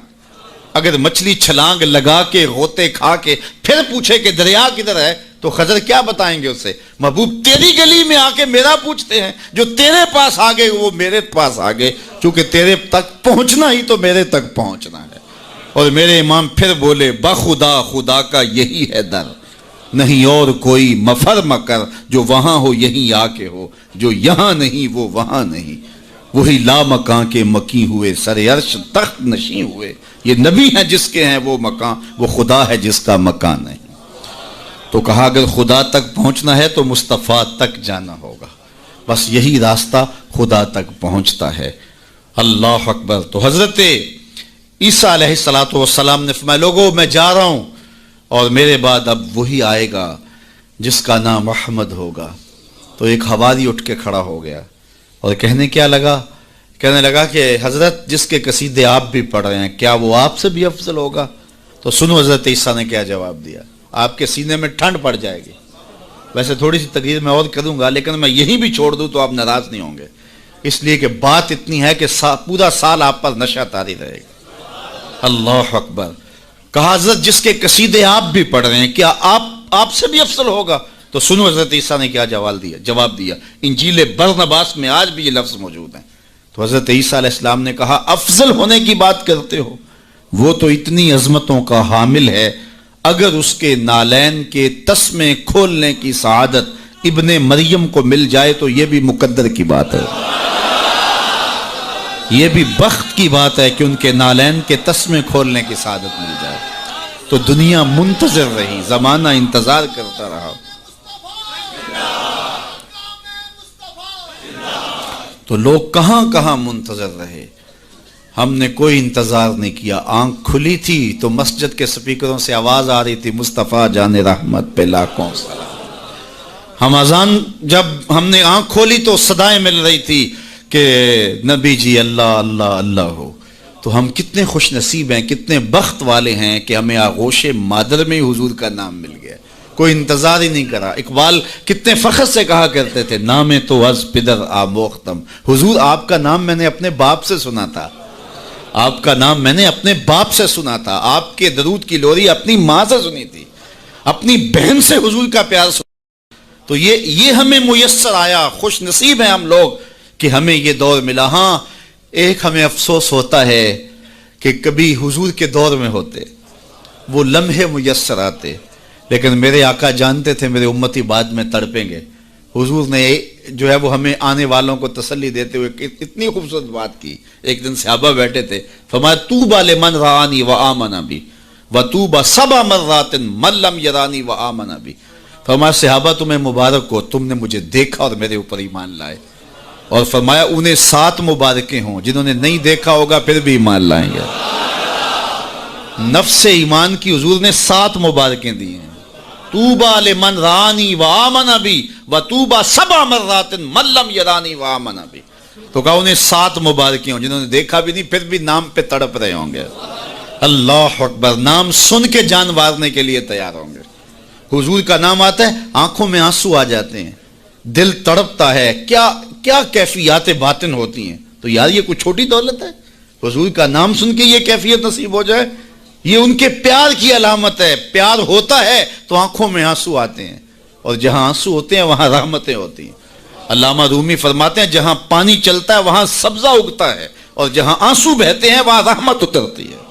Speaker 1: اگر مچھلی چھلانگ لگا کے غوطے کھا کے پھر پوچھے کہ دریا کدھر ہے تو خضر کیا بتائیں گے اسے. محبوب تیری گلی میں آ کے میرا پوچھتے ہیں، جو تیرے پاس آگے وہ میرے پاس آگے، چونکہ تیرے تک پہنچنا ہی تو میرے تک پہنچنا ہے. اور میرے امام پھر بولے بخدا خدا کا یہی ہے در، نہیں اور کوئی مفر مکر، جو وہاں ہو یہیں آ کے ہو، جو یہاں نہیں وہ وہاں نہیں. وہی لا مکان کے مکی ہوئے، سر عرش تخت نشیں ہوئے. یہ نبی ہیں جس کے ہیں وہ مکان، وہ خدا ہے جس کا مکان نہیں. تو کہا اگر خدا تک پہنچنا ہے تو مصطفیٰ تک جانا ہوگا، بس یہی راستہ خدا تک پہنچتا ہے. اللہ اکبر. تو حضرت عیسیٰ علیہ السلام نے فرمایا لوگوں میں جا رہا ہوں اور میرے بعد اب وہی آئے گا جس کا نام احمد ہوگا. تو ایک حواری اٹھ کے کھڑا ہو گیا اور کہنے لگا کہ حضرت جس کے قصیدے آپ بھی پڑھ رہے ہیں کیا وہ آپ سے بھی افضل ہوگا؟ تو سنو حضرت عیسیٰ نے کیا جواب دیا. آپ کے سینے میں ٹھنڈ پڑ جائے گی. ویسے تھوڑی سی تقریر میں اور کروں گا لیکن میں یہی بھی چھوڑ دوں تو آپ ناراض نہیں ہوں گے، اس لیے کہ بات اتنی ہے کہ پورا سال آپ پر نشہ طاری رہے گا. اللہ اکبر. کہا حضرت جس کے قصیدے آپ بھی پڑھ رہے ہیں کیا آپ سے بھی افضل ہوگا؟ تو سنو حضرت عیسیٰ نے کیا جواب دیا. انجیل برنباس میں آج بھی یہ لفظ موجود ہیں. تو حضرت عیسیٰ علیہ السلام نے کہا افضل ہونے کی بات کرتے ہو، وہ تو اتنی عظمتوں کا حامل ہے، اگر اس کے نالین کے تسمے کھولنے کی سعادت ابن مریم کو مل جائے تو یہ بھی مقدر کی بات ہے، یہ بھی بخت کی بات ہے کہ ان کے نالین کے تسمے کھولنے کی سعادت مل جائے. تو دنیا منتظر رہی، زمانہ انتظار کرتا رہا. تو لوگ کہاں کہاں منتظر رہے، ہم نے کوئی انتظار نہیں کیا. آنکھ کھلی تھی تو مسجد کے سپیکروں سے آواز آ رہی تھی مصطفیٰ جان رحمت پہ لاکھوں سلام. ہم اذان جب ہم نے آنکھ کھولی تو صدائیں مل رہی تھی کہ نبی جی اللہ اللہ اللہ ہو. تو ہم کتنے خوش نصیب ہیں، کتنے بخت والے ہیں کہ ہمیں آغوش مادر میں حضور کا نام مل گیا، کوئی انتظار ہی نہیں کرا۔ اقبال کتنے فخر سے کہا کرتے تھے، نام تو از پدر آموختم، حضور آپ کا نام میں نے اپنے باپ سے سنا تھا، آپ کا نام میں نے اپنے باپ سے سنا تھا، آپ کے درود کی لوری اپنی ماں سے سنی تھی، اپنی بہن سے حضور کا پیار سنا۔ تو یہ ہمیں میسر آیا، خوش نصیب ہیں ہم لوگ کہ ہمیں یہ دور ملا۔ ہاں ایک ہمیں افسوس ہوتا ہے کہ کبھی حضور کے دور میں ہوتے، وہ لمحے میسر آتے، لیکن میرے آقا جانتے تھے میرے امتی بعد میں تڑپیں گے۔ حضور نے جو ہے وہ ہمیں آنے والوں کو تسلی دیتے ہوئے اتنی خوبصورت بات کی۔ ایک دن صحابہ بیٹھے تھے، فرمایا طوبی لمن رآنی وآمن بی وطوبی سبع مرات من لم یرانی وآمن بی۔ فرمایا صحابہ تمہیں مبارک ہو، تم نے مجھے دیکھا اور میرے اوپر ایمان لائے، اور فرمایا انہیں 7 مبارکیں ہوں جنہوں نے نہیں دیکھا ہوگا پھر بھی ایمان لائیں گے۔ نفس ایمان کی حضور نے 7 مبارکیں دی ہیں، طوبی لمن رآنی وآمن بی وطوبی سبع مرات من لم یرانی وآمن بی۔ تو کہا انہیں 7 مبارکیں ہوں جنہوں نے دیکھا بھی نہیں پھر بھی نام پہ تڑپ رہے ہوں گے۔ اللہ اکبر، نام سن کے جان وارنے کے لیے تیار ہوں گے۔ حضور کا نام آتا ہے آنکھوں میں آنسو آ جاتے ہیں، دل تڑپتا ہے، کیا کیفیات باطن ہوتی ہیں۔ تو یار یہ کوئی چھوٹی دولت ہے؟ حضور کا نام سن کے یہ کیفیت نصیب ہو جائے، یہ ان کے پیار کی علامت ہے۔ پیار ہوتا ہے تو آنکھوں میں آنسو آتے ہیں، اور جہاں آنسو ہوتے ہیں وہاں رحمتیں ہوتی ہیں۔ علامہ رومی فرماتے ہیں جہاں پانی چلتا ہے وہاں سبزہ اگتا ہے، اور جہاں آنسو بہتے ہیں وہاں رحمت اترتی ہے۔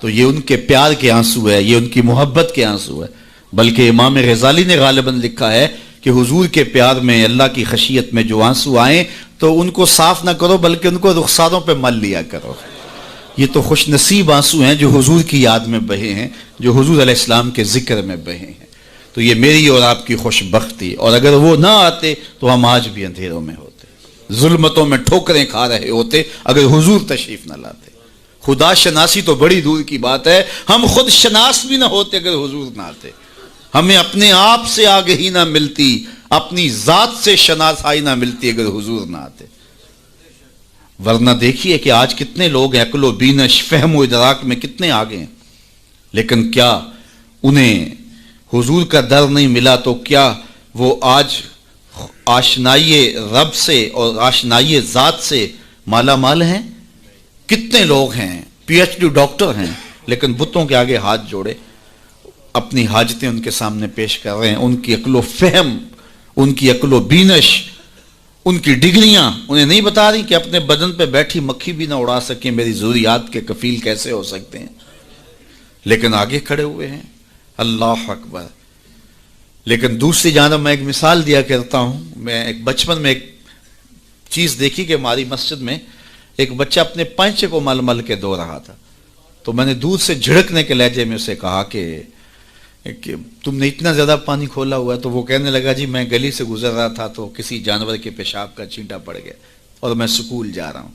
Speaker 1: تو یہ ان کے پیار کے آنسو ہے، یہ ان کی محبت کے آنسو ہے۔ بلکہ امام غزالی نے غالباً لکھا ہے کہ حضور کے پیار میں، اللہ کی خشیت میں جو آنسو آئیں تو ان کو صاف نہ کرو بلکہ ان کو رخساروں پہ مل لیا کرو۔ یہ تو خوش نصیب آنسو ہیں جو حضور کی یاد میں بہے ہیں، جو حضور علیہ السلام کے ذکر میں بہے ہیں۔ تو یہ میری اور آپ کی خوش بختی، اور اگر وہ نہ آتے تو ہم آج بھی اندھیروں میں ہوتے، ظلمتوں میں ٹھوکریں کھا رہے ہوتے اگر حضور تشریف نہ لاتے۔ خدا شناسی تو بڑی دور کی بات ہے، ہم خود شناس بھی نہ ہوتے اگر حضور نہ آتے۔ ہمیں اپنے آپ سے آگہی نہ ملتی، اپنی ذات سے شناسائی نہ ملتی اگر حضور نہ آتے۔ ورنہ دیکھیے کہ آج کتنے لوگ ہیں عقل و بینش، فہم و ادراک میں کتنے آگے ہیں، لیکن کیا انہیں حضور کا در نہیں ملا تو کیا وہ آج آشنائی رب سے اور آشنائی ذات سے مالا مال ہیں؟ کتنے لوگ ہیں PhD ڈاکٹر ہیں لیکن بتوں کے آگے ہاتھ جوڑے اپنی حاجتیں ان کے سامنے پیش کر رہے ہیں۔ ان کی عقل و فہم، ان کی عقل و بینش، ان کی ڈگریاں انہیں نہیں بتا رہی کہ اپنے بدن پہ بیٹھی مکھی بھی نہ اڑا سکیں، میری ضروریات کے کفیل کیسے ہو سکتے ہیں، لیکن آگے کھڑے ہوئے ہیں۔ اللہ اکبر۔ لیکن دوسری جانب میں ایک مثال دیا کرتا ہوں، میں ایک بچپن میں ایک چیز دیکھی کہ ہماری مسجد میں ایک بچہ اپنے پینچے کو مل مل کے دھو رہا تھا، تو میں نے دور سے جھڑکنے کے لہجے میں اسے کہا کہ تم نے اتنا زیادہ پانی کھولا ہوا ہے۔ تو وہ کہنے لگا جی میں گلی سے گزر رہا تھا تو کسی جانور کے پیشاب کا چینٹا پڑ گیا اور میں سکول جا رہا ہوں،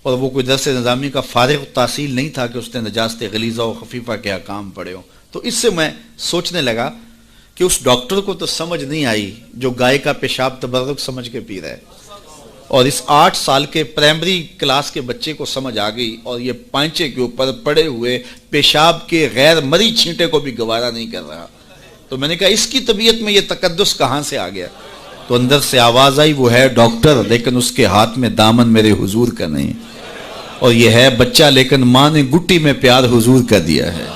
Speaker 1: اور وہ کوئی درس نظامی کا فارغ تحصیل نہیں تھا کہ اس نے نجاست غلیظہ و خفیفہ کے احکام پڑھے ہوں۔ تو اس سے میں سوچنے لگا کہ اس ڈاکٹر کو تو سمجھ نہیں آئی جو گائے کا پیشاب تبرک سمجھ کے پی رہا ہے، اور اس 8 سال کے پرائمری کلاس کے بچے کو سمجھ آ گئی، اور یہ پانچے کے اوپر پڑے ہوئے پیشاب کے غیر مری چھینٹے کو بھی گوارا نہیں کر رہا۔ تو میں نے کہا اس کی طبیعت میں یہ تقدس کہاں سے آ گیا؟ تو اندر سے آواز آئی وہ ہے ڈاکٹر لیکن اس کے ہاتھ میں دامن میرے حضور کا نہیں، اور یہ ہے بچہ لیکن ماں نے گٹی میں پیار حضور کا دیا ہے،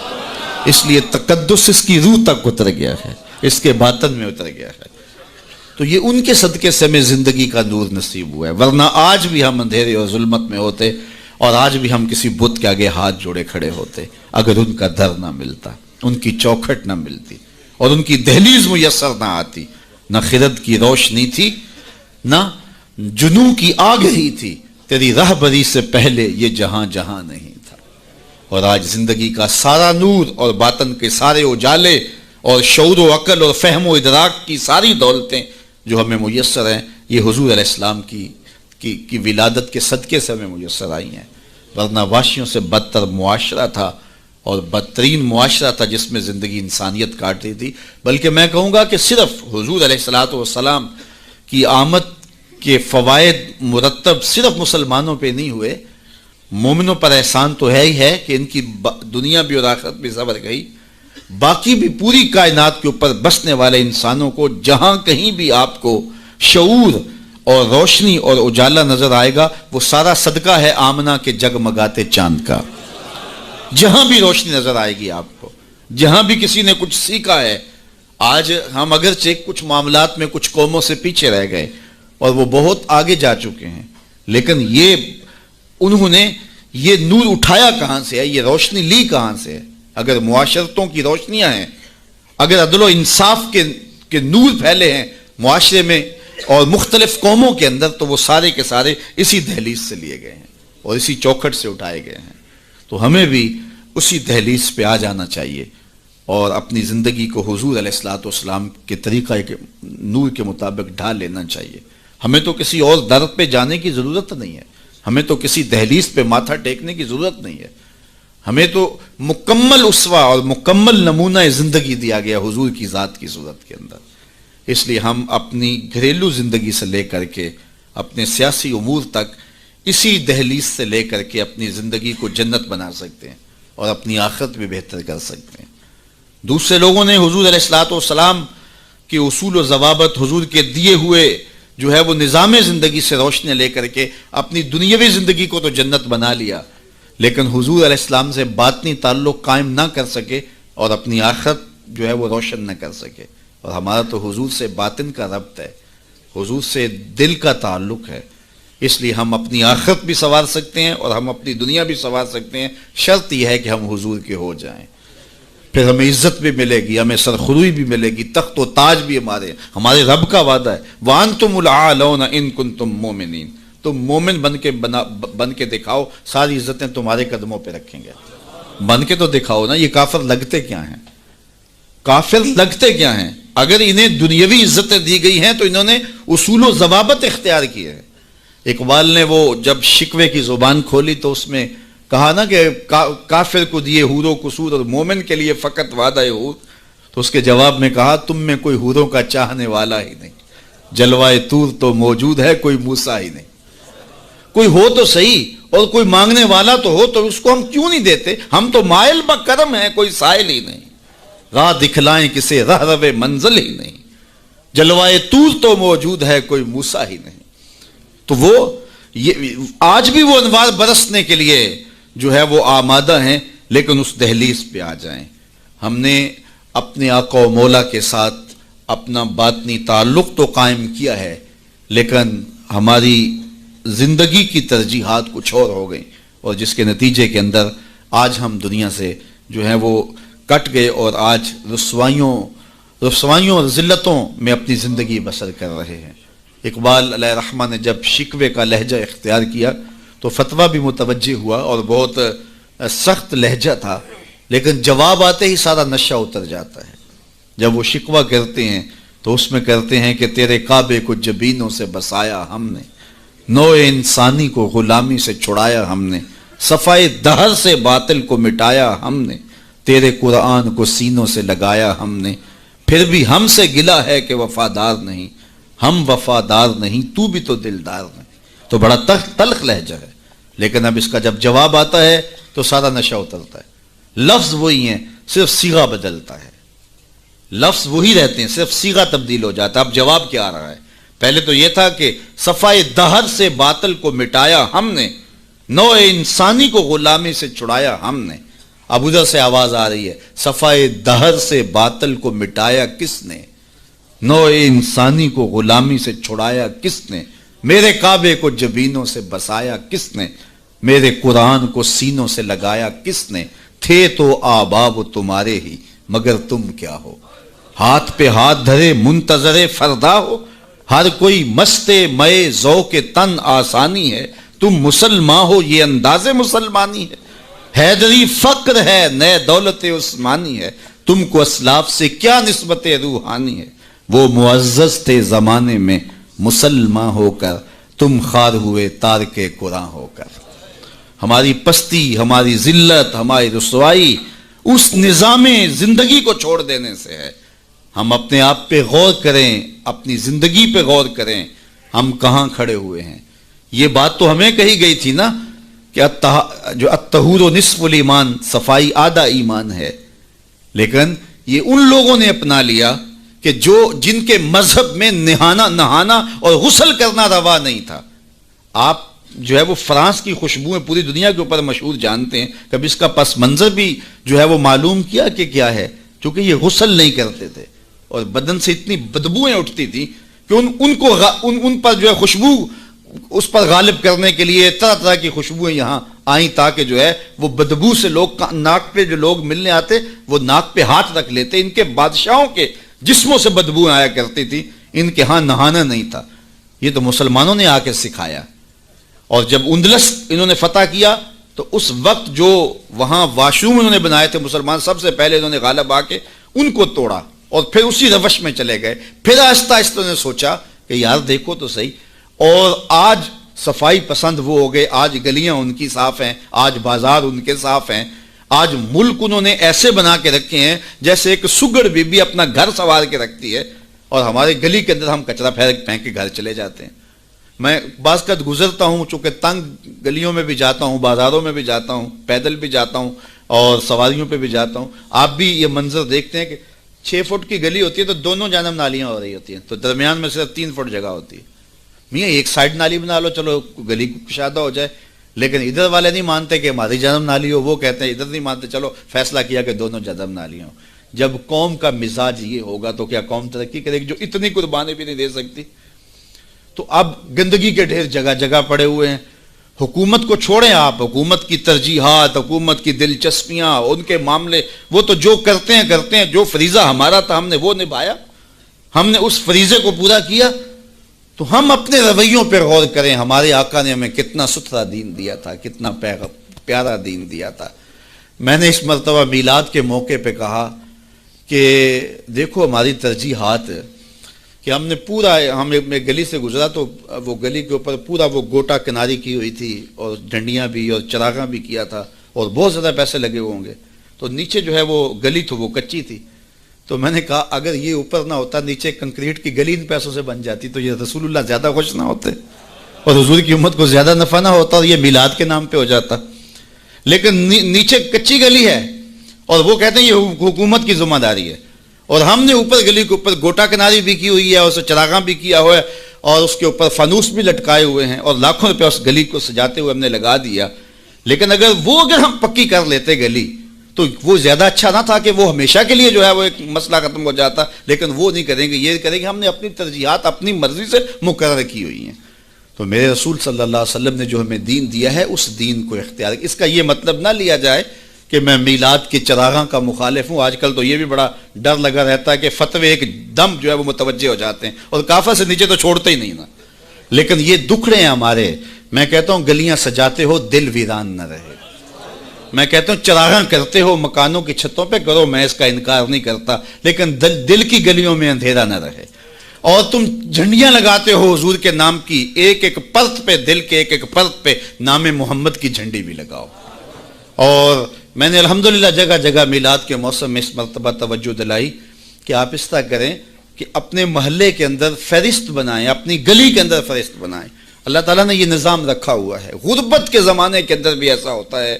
Speaker 1: اس لیے تقدس اس کی روح تک اتر گیا ہے، اس کے باطن میں اتر گیا ہے۔ تو یہ ان کے صدقے سے ہمیں زندگی کا نور نصیب ہوا ہے، ورنہ آج بھی ہم اندھیرے اور ظلمت میں ہوتے، اور آج بھی ہم کسی بت کے آگے ہاتھ جوڑے کھڑے ہوتے اگر ان کا در نہ ملتا، ان کی چوکھٹ نہ ملتی، اور ان کی دہلیز میسر نہ آتی۔ نہ خرد کی روشنی تھی، نہ جنوں کی آگہی تھی، تیری رہبری سے پہلے یہ جہاں جہاں نہیں تھا۔ اور آج زندگی کا سارا نور اور باطن کے سارے اجالے اور شعور و عقل اور فہم و ادراک کی ساری دولتیں جو ہمیں میسر ہیں، یہ حضور علیہ السلام کی ولادت کے صدقے سے ہمیں میسر آئی ہیں، ورنہ واشیوں سے بدتر معاشرہ تھا، اور بدترین معاشرہ تھا جس میں زندگی انسانیت کاٹتی تھی۔ بلکہ میں کہوں گا کہ صرف حضور علیہ السلام کی آمد کے فوائد مرتب صرف مسلمانوں پہ نہیں ہوئے مومنوں پر احسان تو ہے ہی ہے کہ ان کی دنیا بھی اور آخرت بھی سنور گئی، باقی بھی پوری کائنات کے اوپر بسنے والے انسانوں کو جہاں کہیں بھی آپ کو شعور اور روشنی اور اجالا نظر آئے گا، وہ سارا صدقہ ہے آمنہ کے جگمگاتے چاند کا۔ جہاں بھی روشنی نظر آئے گی آپ کو، جہاں بھی کسی نے کچھ سیکھا ہے۔ آج ہم اگرچہ کچھ معاملات میں کچھ قوموں سے پیچھے رہ گئے اور وہ بہت آگے جا چکے ہیں، لیکن انہوں نے یہ نور اٹھایا کہاں سے ہے، یہ روشنی لی کہاں سے ہے؟ اگر معاشرتوں کی روشنیاں ہیں، اگر عدل و انصاف کے نور پھیلے ہیں معاشرے میں اور مختلف قوموں کے اندر، تو وہ سارے کے سارے اسی دہلیز سے لیے گئے ہیں اور اسی چوکھٹ سے اٹھائے گئے ہیں۔ تو ہمیں بھی اسی دہلیز پہ آ جانا چاہیے اور اپنی زندگی کو حضور علیہ الصلوۃ والسلام کے طریقہ کے نور کے مطابق ڈھال لینا چاہیے۔ ہمیں تو کسی اور در پہ جانے کی ضرورت نہیں ہے، ہمیں تو کسی دہلیز پہ ماتھا ٹیکنے کی ضرورت نہیں ہے، ہمیں تو مکمل اسوہ اور مکمل نمونہ زندگی دیا گیا حضور کی ذات کی صورت کے اندر۔ اس لیے ہم اپنی گھریلو زندگی سے لے کر کے اپنے سیاسی امور تک اسی دہلیز سے لے کر کے اپنی زندگی کو جنت بنا سکتے ہیں اور اپنی آخرت بھی بہتر کر سکتے ہیں۔ دوسرے لوگوں نے حضور علیہ الصلوۃ والسلام کے اصول و ضوابط، حضور کے دیے ہوئے جو ہے وہ نظام زندگی سے روشنی لے کر کے اپنی دنیاوی زندگی کو تو جنت بنا لیا، لیکن حضور علیہ السلام سے باطنی تعلق قائم نہ کر سکے اور اپنی آخرت جو ہے وہ روشن نہ کر سکے۔ اور ہمارا تو حضور سے باطن کا ربط ہے، حضور سے دل کا تعلق ہے، اس لیے ہم اپنی آخرت بھی سنوار سکتے ہیں اور ہم اپنی دنیا بھی سنوار سکتے ہیں، شرط یہ ہے کہ ہم حضور کے ہو جائیں۔ پھر ہمیں عزت بھی ملے گی، ہمیں سرخروئی بھی ملے گی، تخت و تاج بھی ہمارے رب کا وعدہ ہے، وَأَنْتُمُ الْأَعْلَوْنَ إِن كُنتُم مُؤْمِنِينَ۔ تم مومن بن کے دکھاؤ، ساری عزتیں تمہارے قدموں پہ رکھیں گے۔ بن کے تو دکھاؤ نا۔ یہ کافر لگتے کیا ہیں؟ کافر لگتے کیا ہیں؟ اگر انہیں دنیاوی عزتیں دی گئی ہیں تو انہوں نے اصول و ضوابط اختیار کیے ہیں۔ اقبال نے وہ جب شکوے کی زبان کھولی تو اس میں کہا نا کہ کافر کو دیے حور و قصور اور مومن کے لیے فقط وعدہ حور، تو اس کے جواب میں کہا تم میں کوئی حوروں کا چاہنے والا ہی نہیں، جلوائے طور تو موجود ہے کوئی موسیٰ ہی نہیں۔ کوئی ہو تو صحیح اور کوئی مانگنے والا تو ہو، تو اس کو ہم کیوں نہیں دیتے؟ ہم تو مائل بکرم ہیں، کوئی سائل ہی نہیں، راہ دکھلائیں کسے راہ رو منزل ہی نہیں، جلوائے طور تو موجود ہے کوئی موسیٰ ہی نہیں۔ تو وہ آج بھی وہ انوار برسنے کے لیے جو ہے وہ آمادہ ہیں، لیکن اس دہلیز پہ آ جائیں۔ ہم نے اپنے آقا و مولا کے ساتھ اپنا باطنی تعلق تو قائم کیا ہے، لیکن ہماری زندگی کی ترجیحات کچھ اور ہو گئیں، اور جس کے نتیجے کے اندر آج ہم دنیا سے جو ہیں وہ کٹ گئے اور آج رسوائیوں اور ذلتوں میں اپنی زندگی بسر کر رہے ہیں۔ اقبال علیہ رحمہ نے جب شکوے کا لہجہ اختیار کیا تو فتویٰ بھی متوجہ ہوا اور بہت سخت لہجہ تھا، لیکن جواب آتے ہی سارا نشہ اتر جاتا ہے۔ جب وہ شکوہ کرتے ہیں تو اس میں کرتے ہیں کہ تیرے کعبے کو جبینوں سے بسایا ہم نے، نوع انسانی کو غلامی سے چھڑایا ہم نے، صفائے دہر سے باطل کو مٹایا ہم نے، تیرے قرآن کو سینوں سے لگایا ہم نے، پھر بھی ہم سے گلہ ہے کہ وفادار نہیں، ہم وفادار نہیں تو بھی تو دلدار نہیں۔ تو بڑا تلخ لہجہ ہے، لیکن اب اس کا جب جواب آتا ہے تو سارا نشہ اترتا ہے۔ لفظ وہی ہیں، صرف صیغہ بدلتا ہے، لفظ وہی رہتے ہیں، صرف صیغہ تبدیل ہو جاتا ہے۔ اب جواب کیا آ رہا ہے؟ پہلے تو یہ تھا کہ صفائے دہر سے باطل کو مٹایا ہم نے، نوع انسانی کو غلامی سے چھڑایا ہم نے۔ اب ادھر سے آواز آ رہی ہے، صفائے دہر سے باطل کو مٹایا کس نے، نوع انسانی کو غلامی سے چھڑایا کس نے، میرے کعبے کو جبینوں سے بسایا کس نے، میرے قرآن کو سینوں سے لگایا کس نے، تھے تو آباب تمہارے ہی مگر تم کیا ہو، ہاتھ پہ ہاتھ دھرے منتظر فردا ہو، ہر کوئی مست مئے ذوق تن آسانی ہے، تم مسلمان ہو یہ انداز مسلمانی ہے، حیدری فقر ہے نئے دولت عثمانی ہے، تم کو اسلاف سے کیا نسبت روحانی ہے، وہ معزز تھے زمانے میں مسلمان ہو کر، تم خار ہوئے تارک قرآن ہو کر۔ ہماری پستی، ہماری ذلت، ہماری رسوائی اس نظام زندگی کو چھوڑ دینے سے ہے۔ ہم اپنے آپ پہ غور کریں، اپنی زندگی پہ غور کریں، ہم کہاں کھڑے ہوئے ہیں۔ یہ بات تو ہمیں کہی گئی تھی نا کہ جو الطہور نصف الایمان، صفائی آدھا ایمان ہے، لیکن یہ ان لوگوں نے اپنا لیا کہ جن کے مذہب میں نہانا اور غسل کرنا روا نہیں تھا. آپ جو ہے وہ فرانس کی خوشبوئیں پوری دنیا کے اوپر مشہور جانتے ہیں، کبھی اس کا پس منظر بھی جو ہے وہ معلوم کیا کہ کیا ہے؟ چونکہ یہ غسل نہیں کرتے تھے اور بدن سے اتنی بدبوئیں اٹھتی تھی کہ ان پر جو ہے خوشبو اس پر غالب کرنے کے لیے طرح طرح کی خوشبوئیں یہاں آئیں، تاکہ جو ہے وہ بدبو سے لوگ ناک پہ جو لوگ ملنے آتے وہ ناک پہ ہاتھ رکھ لیتے. ان کے بادشاہوں کے جسموں سے بدبو آیا کرتی تھی، ان کے ہاں نہانا نہیں تھا. یہ تو مسلمانوں نے آ کے سکھایا. اور جب اندلس انہوں نے فتح کیا تو اس وقت جو وہاں واش روم انہوں نے بنائے تھے مسلمان، سب سے پہلے انہوں نے غالب آ کے ان کو توڑا اور پھر اسی روش میں چلے گئے. پھر آہستہ آہستہ نے سوچا کہ یار دیکھو تو صحیح. اور آج صفائی پسند وہ ہو گئے، آج گلیاں ان کی صاف ہیں، آج بازار ان کے صاف ہیں، آج ملک انہوں نے ایسے بنا کے رکھے ہیں جیسے ایک سگڑ بی بی اپنا گھر سنوار کے رکھتی ہے، اور ہمارے گلی کے اندر ہم کچرا پھینک کے گھر چلے جاتے ہیں. میں بعض قد گزرتا ہوں، چونکہ تنگ گلیوں میں بھی جاتا ہوں، بازاروں میں بھی جاتا ہوں، پیدل بھی جاتا ہوں اور سواریوں پہ بھی جاتا ہوں. آپ بھی یہ منظر دیکھتے ہیں کہ 6 فٹ کی گلی ہوتی ہے تو دونوں جانب نالیاں ہو رہی ہوتی ہیں، تو درمیان میں صرف 3 فٹ جگہ ہوتی ہے. میاں ایک سائڈ نالی بنا لو، چلو گلی کشادہ ہو جائے. لیکن ادھر والے نہیں مانتے کہ ہماری جانب نالی ہو، وہ کہتے ہیں ادھر نہیں مانتے، چلو فیصلہ کیا کہ دونوں جانب نالیاں ہوں. جب قوم کا مزاج یہ ہوگا تو کیا قوم ترقی کرے گی جو اتنی قربانی بھی نہیں دے سکتی؟ تو اب گندگی کے ڈھیر جگہ جگہ پڑے ہوئے ہیں. حکومت کو چھوڑیں آپ، حکومت کی ترجیحات، حکومت کی دلچسپیاں، ان کے معاملے، وہ تو جو کرتے ہیں. جو فریضہ ہمارا تھا ہم نے وہ نبھایا، ہم نے اس فریضے کو پورا کیا. تو ہم اپنے رویوں پہ غور کریں. ہمارے آقا نے ہمیں کتنا ستھرا دین دیا تھا، کتنا پیارا دین دیا تھا. میں نے اس مرتبہ میلاد کے موقع پہ کہا کہ دیکھو ہماری ترجیحات، کہ ہم نے پورا، میں گلی سے گزرا تو وہ گلی کے اوپر پورا وہ گوٹا کناری کی ہوئی تھی اور ڈنڈیاں بھی اور چراغاں بھی کیا تھا اور بہت زیادہ پیسے لگے ہوئے ہوں گے. تو نیچے جو ہے وہ گلی تو وہ کچی تھی. تو میں نے کہا اگر یہ اوپر نہ ہوتا، نیچے کنکریٹ کی گلی ان پیسوں سے بن جاتی تو یہ رسول اللہ زیادہ خوش نہ ہوتے اور حضور کی امت کو زیادہ نفع نہ ہوتا اور یہ میلاد کے نام پہ ہو جاتا. لیکن نیچے کچی گلی ہے اور وہ کہتے ہیں یہ حکومت کی ذمہ داری ہے. اور ہم نے اوپر گلی کے اوپر گوٹا کناری بھی کی ہوئی ہے اور اسے چراغاں بھی کیا ہوا ہے اور اس کے اوپر فانوس بھی لٹکائے ہوئے ہیں اور لاکھوں روپے اس گلی کو سجاتے ہوئے ہم نے لگا دیا. لیکن اگر ہم پکی کر لیتے گلی تو وہ زیادہ اچھا نہ تھا کہ وہ ہمیشہ کے لیے جو ہے وہ ایک مسئلہ ختم ہو جاتا. لیکن وہ نہیں کریں گے، یہ کریں گے ہم نے اپنی ترجیحات اپنی مرضی سے مقرر کی ہوئی ہیں. تو میرے رسول صلی اللہ علیہ وسلم نے جو ہمیں دین دیا ہے اس دین کو اختیار. اس کا یہ مطلب نہ لیا جائے کہ میں میلاد کے چراغاں کا مخالف ہوں. آج کل تو یہ بھی بڑا ڈر لگا رہتا ہے کہ فتوے ایک دم جو ہے وہ متوجہ ہو جاتے ہیں اور کافر سے نیچے تو چھوڑتے ہی نہیں نا. لیکن یہ دکھڑے ہیں ہمارے. میں کہتا ہوں گلیاں سجاتے ہو دل ویران نہ رہے. میں کہتا ہوں چراغاں کرتے ہو مکانوں کی چھتوں پہ کرو، میں اس کا انکار نہیں کرتا، لیکن دل کی گلیوں میں اندھیرا نہ رہے. اور تم جھنڈیاں لگاتے ہو حضور کے نام کی، ایک ایک پرت پہ، دل کے ایک ایک پرت پہ نام محمد کی جھنڈی بھی لگاؤ. اور میں نے الحمدللہ جگہ جگہ میلاد کے موسم میں اس مرتبہ توجہ دلائی کہ آپ اس طرح کریں کہ اپنے محلے کے اندر فہرست بنائیں، اپنی گلی کے اندر فہرست بنائیں. اللہ تعالیٰ نے یہ نظام رکھا ہوا ہے. غربت کے زمانے کے اندر بھی ایسا ہوتا ہے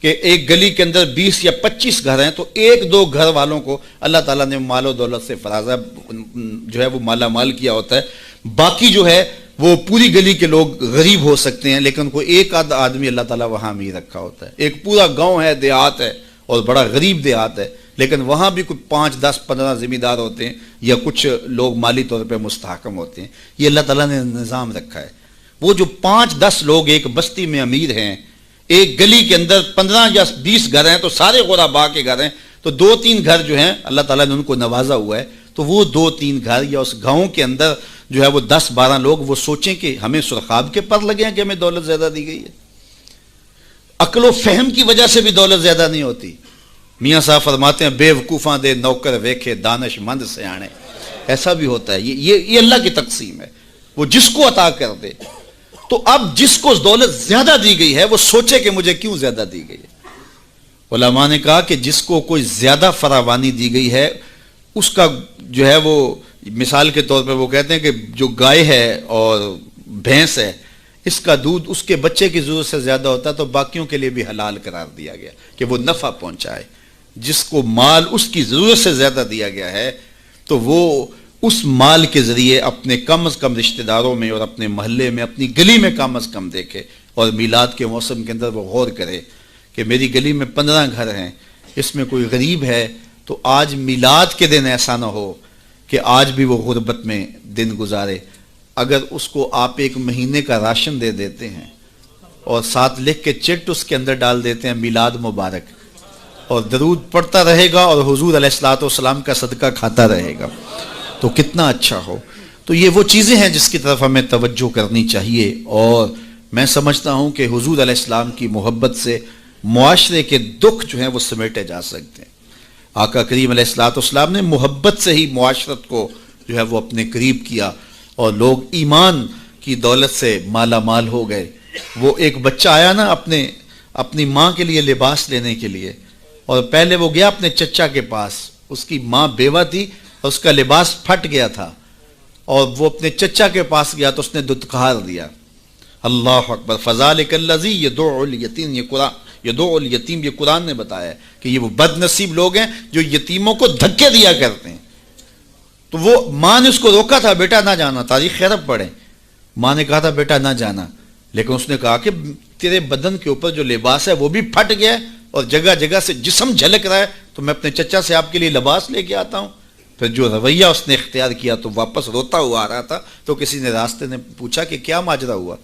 Speaker 1: کہ ایک گلی کے اندر 20 یا 25 گھر ہیں تو 1-2 گھر والوں کو اللہ تعالیٰ نے مال و دولت سے فرازہ جو ہے وہ مالا مال کیا ہوتا ہے. باقی جو ہے وہ پوری گلی کے لوگ غریب ہو سکتے ہیں، لیکن کوئی ایک آدھ آدمی اللہ تعالیٰ وہاں امیر رکھا ہوتا ہے. ایک پورا گاؤں ہے، دیہات ہے اور بڑا غریب دیہات ہے، لیکن وہاں بھی کوئی 5, 10, 15 ذمہ دار ہوتے ہیں یا کچھ لوگ مالی طور پہ مستحکم ہوتے ہیں. یہ اللہ تعالیٰ نے نظام رکھا ہے. وہ جو 5-10 لوگ ایک بستی میں امیر ہیں، ایک گلی کے اندر 15 یا 20 گھر ہیں تو سارے غربا کے گھر ہیں، تو 2-3 گھر جو ہیں اللہ تعالیٰ نے ان کو نوازا ہوا ہے. تو وہ 2-3 گھر یا اس گاؤں کے اندر جو ہے وہ 10-12 لوگ وہ سوچیں کہ ہمیں سرخاب کے پر لگے ہیں کہ ہمیں دولت زیادہ دی گئی ہے. عقل و فہم کی وجہ سے بھی دولت زیادہ نہیں ہوتی. میاں صاحب فرماتے ہیں بے وقوفاں دے نوکر ویکھے دانش مند سیانے. ایسا بھی ہوتا ہے. یہ اللہ کی تقسیم ہے، وہ جس کو عطا کر دے. تو اب جس کو دولت زیادہ دی گئی ہے وہ سوچے کہ مجھے کیوں زیادہ دی گئی ہے. علماء نے کہا کہ جس کو کوئی زیادہ فراوانی دی گئی ہے اس کا جو ہے وہ مثال کے طور پہ وہ کہتے ہیں کہ جو گائے ہے اور بھینس ہے، اس کا دودھ اس کے بچے کی ضرورت سے زیادہ ہوتا ہے تو باقیوں کے لیے بھی حلال قرار دیا گیا کہ وہ نفع پہنچائے. جس کو مال اس کی ضرورت سے زیادہ دیا گیا ہے تو وہ اس مال کے ذریعے اپنے کم از کم رشتہ داروں میں اور اپنے محلے میں اپنی گلی میں کم از کم دیکھے. اور میلاد کے موسم کے اندر وہ غور کرے کہ میری گلی میں 15 گھر ہیں, اس میں کوئی غریب ہے تو آج میلاد کے دن ایسا نہ ہو کہ آج بھی وہ غربت میں دن گزارے. اگر اس کو آپ 1 مہینے کا راشن دے دیتے ہیں اور ساتھ لکھ کے چٹ اس کے اندر ڈال دیتے ہیں میلاد مبارک, اور درود پڑھتا رہے گا اور حضور علیہ الصلوۃ والسلام کا صدقہ کھاتا رہے گا تو کتنا اچھا ہو. تو یہ وہ چیزیں ہیں جس کی طرف ہمیں توجہ کرنی چاہیے, اور میں سمجھتا ہوں کہ حضور علیہ السلام کی محبت سے معاشرے کے دکھ جو ہیں وہ سمیٹے جا سکتے ہیں. آقا کریم علیہ الصلوۃ والسلام نے محبت سے ہی معاشرت کو جو ہے وہ اپنے قریب کیا اور لوگ ایمان کی دولت سے مالا مال ہو گئے. وہ ایک بچہ آیا نا اپنی ماں کے لیے لباس لینے کے لیے, اور پہلے وہ گیا اپنے چچا کے پاس, اس کی ماں بیوہ تھی اور اس کا لباس پھٹ گیا تھا, اور وہ اپنے چچا کے پاس گیا تو اس نے دتکار دیا. اللہ اکبر. فذالک الذی یدعو الیتیم, یہ قرآن نے بتایا ہے کہ یہ وہ بد نصیب لوگ ہیں جو یتیموں کو دھکے دیا کرتے ہیں. تو وہ ماں نے اس کو روکا تھا, بیٹا نہ جانا, تاریخ عرب پڑھیں, ماں نے کہا تھا بیٹا نہ جانا, لیکن اس نے کہا کہ تیرے بدن کے اوپر جو لباس ہے وہ بھی پھٹ گیا ہے اور جگہ جگہ سے جسم جھلک رہا ہے, تو میں اپنے چچا سے آپ کے لیے لباس لے کے آتا ہوں. پھر جو رویہ اس نے اختیار کیا تو واپس روتا ہوا آ رہا تھا, تو کسی نے راستے نے پوچھا کہ کیا ماجرا ہوا.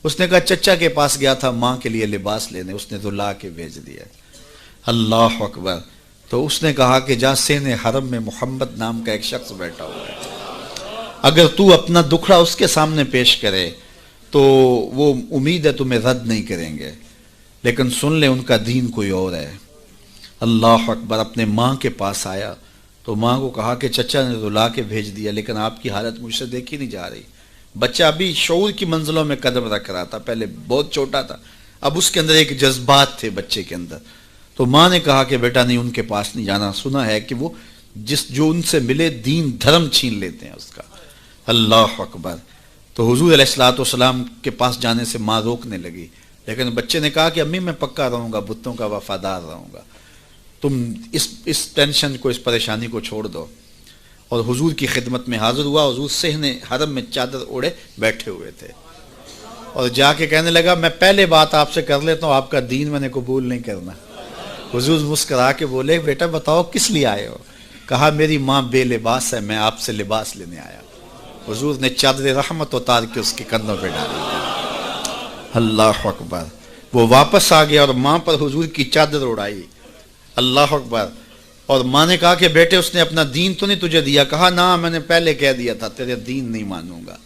Speaker 1: اس نے کہا چچا کے پاس گیا تھا ماں کے لیے لباس لینے, اس نے تو لا کے بھیج دیا. اللہ اکبر. تو اس نے کہا کہ جہاں سین حرم میں محمد نام کا ایک شخص بیٹھا ہوا ہے, اگر تو اپنا دکھڑا اس کے سامنے پیش کرے تو وہ امید ہے تمہیں رد نہیں کریں گے, لیکن سن لے ان کا دین کوئی اور ہے. اللہ اکبر. اپنے ماں کے پاس آیا تو ماں کو کہا کہ چچا نے تو لا کے بھیج دیا, لیکن آپ کی حالت مجھ سے دیکھی نہیں جا رہی. بچہ ابھی شعور کی منزلوں میں قدم رکھ رہا تھا, پہلے بہت چھوٹا تھا, اب اس کے اندر ایک جذبات تھے بچے کے اندر. تو ماں نے کہا کہ بیٹا نہیں, ان کے پاس نہیں جانا, سنا ہے کہ وہ جو ان سے ملے دین دھرم چھین لیتے ہیں اس کا. اللہ اکبر. تو حضور علیہ الصلوۃ والسلام کے پاس جانے سے ماں روکنے لگی, لیکن بچے نے کہا کہ امی میں پکا رہوں گا, بتوں کا وفادار رہوں گا, تم اس ٹینشن کو, اس پریشانی کو چھوڑ دو. اور حضور کی خدمت میں حاضر ہوا. حضور صحن حرم میں چادر اوڑے بیٹھے ہوئے تھے, اور جا کے کہنے لگا میں پہلے بات آپ سے کر لیتا ہوں, آپ کا دین میں نے قبول نہیں کرنا. حضور مسکرا کے بولے بیٹا بتاؤ کس لیے آئے ہو. کہا میری ماں بے لباس ہے, میں آپ سے لباس لینے آیا. حضور نے چادر رحمت اتار کے اس کے کندھوں پہ ڈالی. اللہ اکبر. وہ واپس آ گیا اور ماں پر حضور کی چادر اڑائی. اللہ اکبر. اور ماں نے کہا کہ بیٹے اس نے اپنا دین تو نہیں تجھے دیا. کہا نہ, میں نے پہلے کہہ دیا تھا تیرے دین نہیں مانوں گا.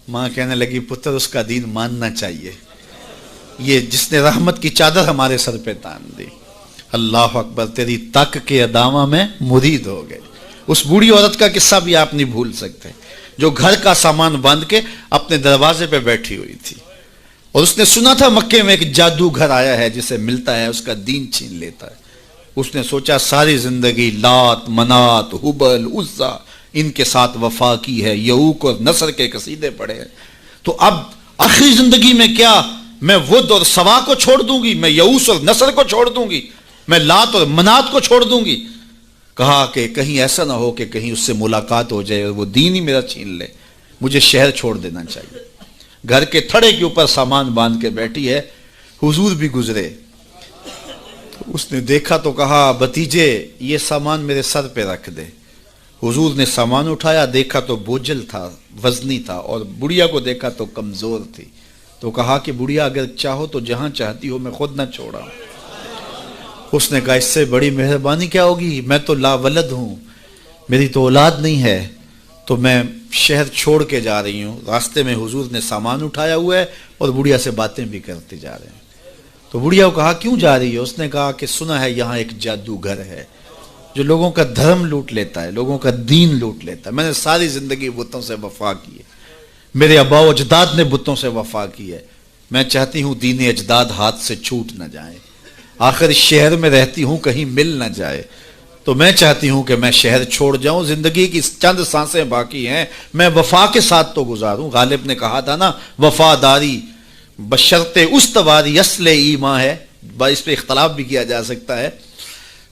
Speaker 1: ماں کہنے لگی پتر اس کا دین ماننا چاہیے, یہ جس نے رحمت کی چادر ہمارے سر پہ تان دی. اللہ اکبر. تیری تک کے ادامہ میں مرید ہو گئے. اس بوڑھی عورت کا قصہ بھی آپ نہیں بھول سکتے, جو گھر کا سامان باندھ کے اپنے دروازے پہ بیٹھی ہوئی تھی, اور اس نے سنا تھا مکے میں ایک جادوگر آیا ہے جسے ملتا ہے اس کا دین چھین لیتا ہے. اس نے سوچا ساری زندگی لات منات حبل عزا ان کے ساتھ وفا کی ہے, یعوق اور نصر کے قصیدے پڑھے ہیں, تو اب آخری زندگی میں کیا میں ود اور سوا کو چھوڑ دوں گی, میں یعوس اور نصر کو چھوڑ دوں گی, میں لات اور منات کو چھوڑ دوں گی. کہا کہ کہیں ایسا نہ ہو کہ کہیں اس سے ملاقات ہو جائے اور وہ دین ہی میرا چھین لے, مجھے شہر چھوڑ دینا چاہیے. گھر کے تھڑے کے اوپر سامان باندھ کے بیٹھی ہے. حضور بھی گزرے, اس نے دیکھا تو کہا بھتیجے یہ سامان میرے سر پہ رکھ دے. حضور نے سامان اٹھایا, دیکھا تو بوجھل تھا, وزنی تھا, اور بڑھیا کو دیکھا تو کمزور تھی. تو کہا کہ بڑھیا اگر چاہو تو جہاں چاہتی ہو میں خود نہ چھوڑا. اس نے کہا اس سے بڑی مہربانی کیا ہوگی, میں تو لا ولد ہوں, میری تو اولاد نہیں ہے, تو میں شہر چھوڑ کے جا رہی ہوں. راستے میں حضور نے سامان اٹھایا ہوا ہے اور بڑھیا سے باتیں بھی کرتے جا رہے ہیں. تو بڑھیا کو کہا کیوں جا رہی ہے. اس نے کہا کہ سنا ہے یہاں ایک جادوگر ہے جو لوگوں کا دھرم لوٹ لیتا ہے, لوگوں کا دین لوٹ لیتا ہے. میں نے ساری زندگی بتوں سے وفا کی ہے, میرے آبا و اجداد نے بتوں سے وفا کی ہے, میں چاہتی ہوں دین اجداد ہاتھ سے چھوٹ نہ جائے, آخر اس شہر میں رہتی ہوں کہیں مل نہ جائے. تو تو میں چاہتی ہوں کہ میں شہر چھوڑ جاؤں، زندگی کی چند سانسیں باقی ہیں، میں وفا کے ساتھ تو گزاروں۔ غالب نے کہا تھا نا، وفاداری بشرط استواری اصل ایمان ہے، اس پہ اختلاف بھی کیا جا سکتا ہے۔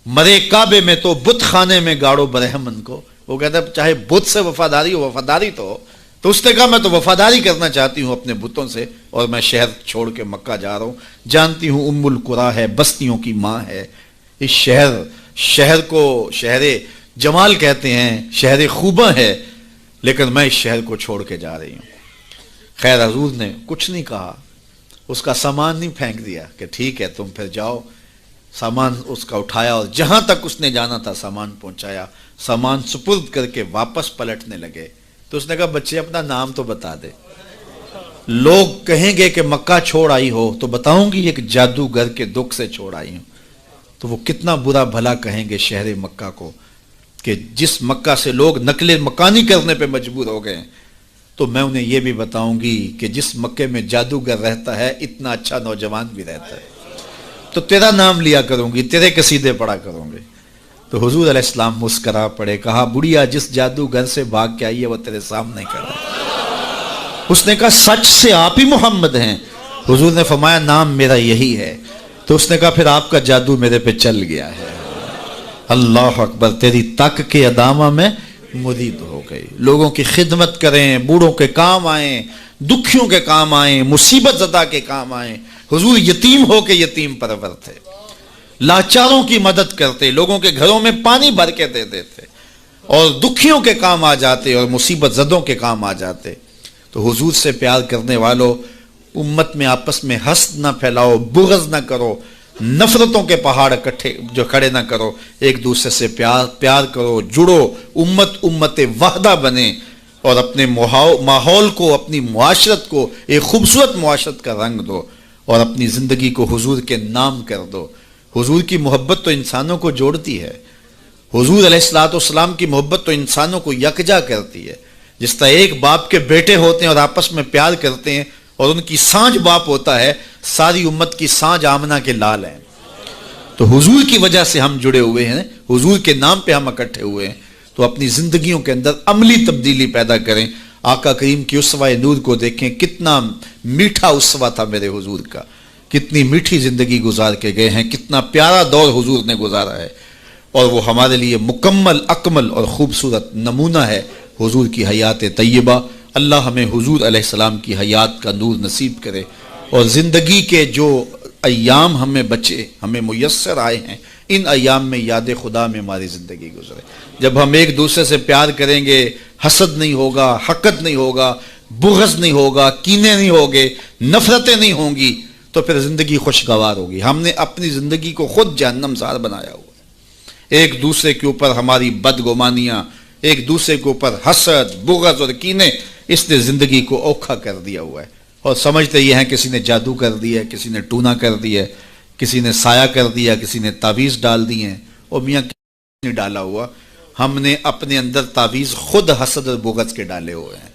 Speaker 1: مرے کعبے میں تو بت خانے میں گاڑو برہمن کو، وہ کہتا ہے چاہے بت سے وفاداری ہو، وفاداری تو ہو۔ تو اس نے کہا میں تو وفاداری کرنا چاہتی ہوں اپنے بتوں سے، اور میں شہر چھوڑ کے مکہ جا رہا ہوں۔ جانتی ہوں ام القریٰ ہے، بستیوں کی ماں ہے، اس شہر کو شہر جمال کہتے ہیں، شہر خوباں ہے، لیکن میں اس شہر کو چھوڑ کے جا رہی ہوں۔ خیر حضور نے کچھ نہیں کہا، اس کا سامان نہیں پھینک دیا کہ ٹھیک ہے تم پھر جاؤ۔ سامان اس کا اٹھایا اور جہاں تک اس نے جانا تھا سامان پہنچایا، سامان سپرد کر کے واپس پلٹنے لگے تو اس نے کہا بچے اپنا نام تو بتا دے، لوگ کہیں گے کہ مکہ چھوڑ آئی ہو تو بتاؤں گی ایک جادوگر کے دکھ سے چھوڑ آئی ہوں۔ تو وہ کتنا برا بھلا کہیں گے شہر مکہ کو کہ جس مکہ سے لوگ نقل مکانی کرنے پہ مجبور ہو گئے ہیں، تو میں انہیں یہ بھی بتاؤں گی کہ جس مکے میں جادوگر رہتا ہے اتنا اچھا نوجوان بھی رہتا ہے، تو تیرا نام لیا کروں گی، تیرے قصیدے پڑھا کروں گے۔ تو حضور علیہ السلام مسکرا پڑے، کہا بڑھیا جس جادوگر سے بھاگ کے آئی ہے وہ تیرے سامنے کھڑا ہے۔ اس نے کہا سچ سے آپ ہی محمد ہیں؟ حضور نے فرمایا نام میرا یہی ہے۔ تو اس نے کہا پھر آپ کا جادو میرے پہ چل گیا ہے۔ اللہ اکبر، تیری تک کے ادامہ میں مرید ہو گئی۔ لوگوں کی خدمت کریں، بوڑھوں کے کام آئیں، دکھیوں کے کام آئیں، مصیبت زدہ کے کام آئیں۔ حضور یتیم ہو کے یتیم پرور تھے، لاچاروں کی مدد کرتے، لوگوں کے گھروں میں پانی بھر کے دے دیتے، اور دکھیوں کے کام آ جاتے اور مصیبت زدوں کے کام آ جاتے۔ تو حضور سے پیار کرنے والوں، امت میں آپس میں حسد نہ پھیلاؤ، بغض نہ کرو، نفرتوں کے پہاڑ اکٹھے جو کھڑے نہ کرو، ایک دوسرے سے پیار کرو، جڑو، امت وحدہ بنے، اور اپنے ماحول کو، اپنی معاشرت کو ایک خوبصورت معاشرت کا رنگ دو، اور اپنی زندگی کو حضور کے نام کر دو۔ حضور کی محبت تو انسانوں کو جوڑتی ہے، حضور علیہ السلام کی محبت تو انسانوں کو یکجا کرتی ہے۔ جس طرح ایک باپ کے بیٹے ہوتے ہیں اور آپس میں پیار کرتے ہیں، اور ان کی سانج باپ ہوتا ہے، ساری امت کی سانج آمنہ کے لال ہیں۔ تو حضور کی وجہ سے ہم جڑے ہوئے ہیں، حضور کے نام پہ ہم اکٹھے ہوئے ہیں، تو اپنی زندگیوں کے اندر عملی تبدیلی پیدا کریں۔ آقا کریم کی اسوہ نور کو دیکھیں، کتنا میٹھا اسوہ تھا میرے حضور کا، کتنی میٹھی زندگی گزار کے گئے ہیں، کتنا پیارا دور حضور نے گزارا ہے، اور وہ ہمارے لیے مکمل، اکمل اور خوبصورت نمونہ ہے حضور کی حیات طیبہ۔ اللہ ہمیں حضور علیہ السلام کی حیات کا نور نصیب کرے، اور زندگی کے جو ایام ہمیں بچے، ہمیں میسر آئے ہیں، ان ایام میں یاد خدا میں ہماری زندگی گزرے۔ جب ہم ایک دوسرے سے پیار کریں گے، حسد نہیں ہوگا، حقد نہیں ہوگا، بغض نہیں ہوگا، کینے نہیں ہوگے، نفرتیں نہیں ہوں گی، تو پھر زندگی خوشگوار ہوگی۔ ہم نے اپنی زندگی کو خود جہنم زار بنایا ہوا ہے۔ ایک دوسرے کے اوپر ہماری بدگمانیاں، ایک دوسرے کے اوپر حسد، بغض اور کینے، اس نے زندگی کو اوکھا کر دیا ہوا ہے، اور سمجھتے یہ ہیں کسی نے جادو کر دیا ہے، کسی نے ٹونا کر دیا ہے، کسی نے سایہ کر دیا، کسی نے تعویذ ڈال دی ہیں۔ اور میاں کسی نے ڈالا ہوا، ہم نے اپنے اندر تعویذ خود حسد اور بغض کے ڈالے ہوئے ہیں،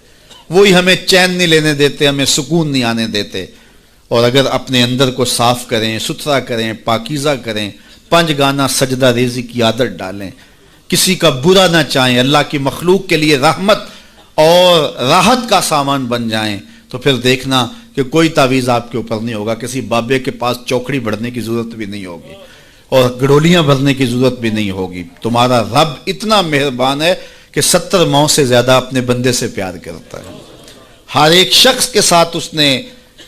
Speaker 1: وہی ہمیں چین نہیں لینے دیتے، ہمیں سکون نہیں آنے دیتے۔ اور اگر اپنے اندر کو صاف کریں، ستھرا کریں، پاکیزہ کریں، 5 گانا سجدہ ریزی کی عادت ڈالیں، کسی کا برا نہ چاہیں، اللہ کی مخلوق کے لیے رحمت اور راحت کا سامان بن جائیں، تو پھر دیکھنا کہ کوئی تعویذ آپ کے اوپر نہیں ہوگا، کسی بابے کے پاس چوکڑی بڑھنے کی ضرورت بھی نہیں ہوگی، اور گڑولیاں بھرنے کی ضرورت بھی نہیں ہوگی۔ تمہارا رب اتنا مہربان ہے کہ 70 ماؤں سے زیادہ اپنے بندے سے پیار کرتا ہے۔ ہر ایک شخص کے ساتھ اس نے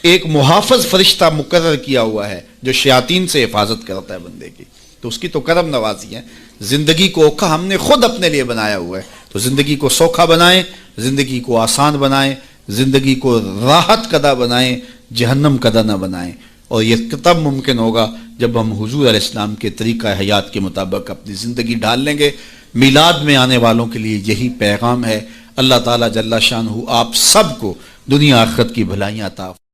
Speaker 1: ایک محافظ فرشتہ مقرر کیا ہوا ہے جو شیاطین سے حفاظت کرتا ہے بندے کی، تو اس کی تو کرم نوازی ہے۔ زندگی کو اوکھا ہم نے خود اپنے لیے بنایا ہوا ہے، تو زندگی کو سوکھا بنائیں، زندگی کو آسان بنائیں، زندگی کو راحت قدا بنائیں، جہنم قدا نہ بنائیں۔ اور یہ تب ممکن ہوگا جب ہم حضور علیہ السلام کے طریقہ حیات کے مطابق اپنی زندگی ڈال لیں گے۔ میلاد میں آنے والوں کے لیے یہی پیغام ہے۔ اللہ تعالیٰ جل شانہ آپ سب کو دنیا آخرت کی بھلائیاں عطا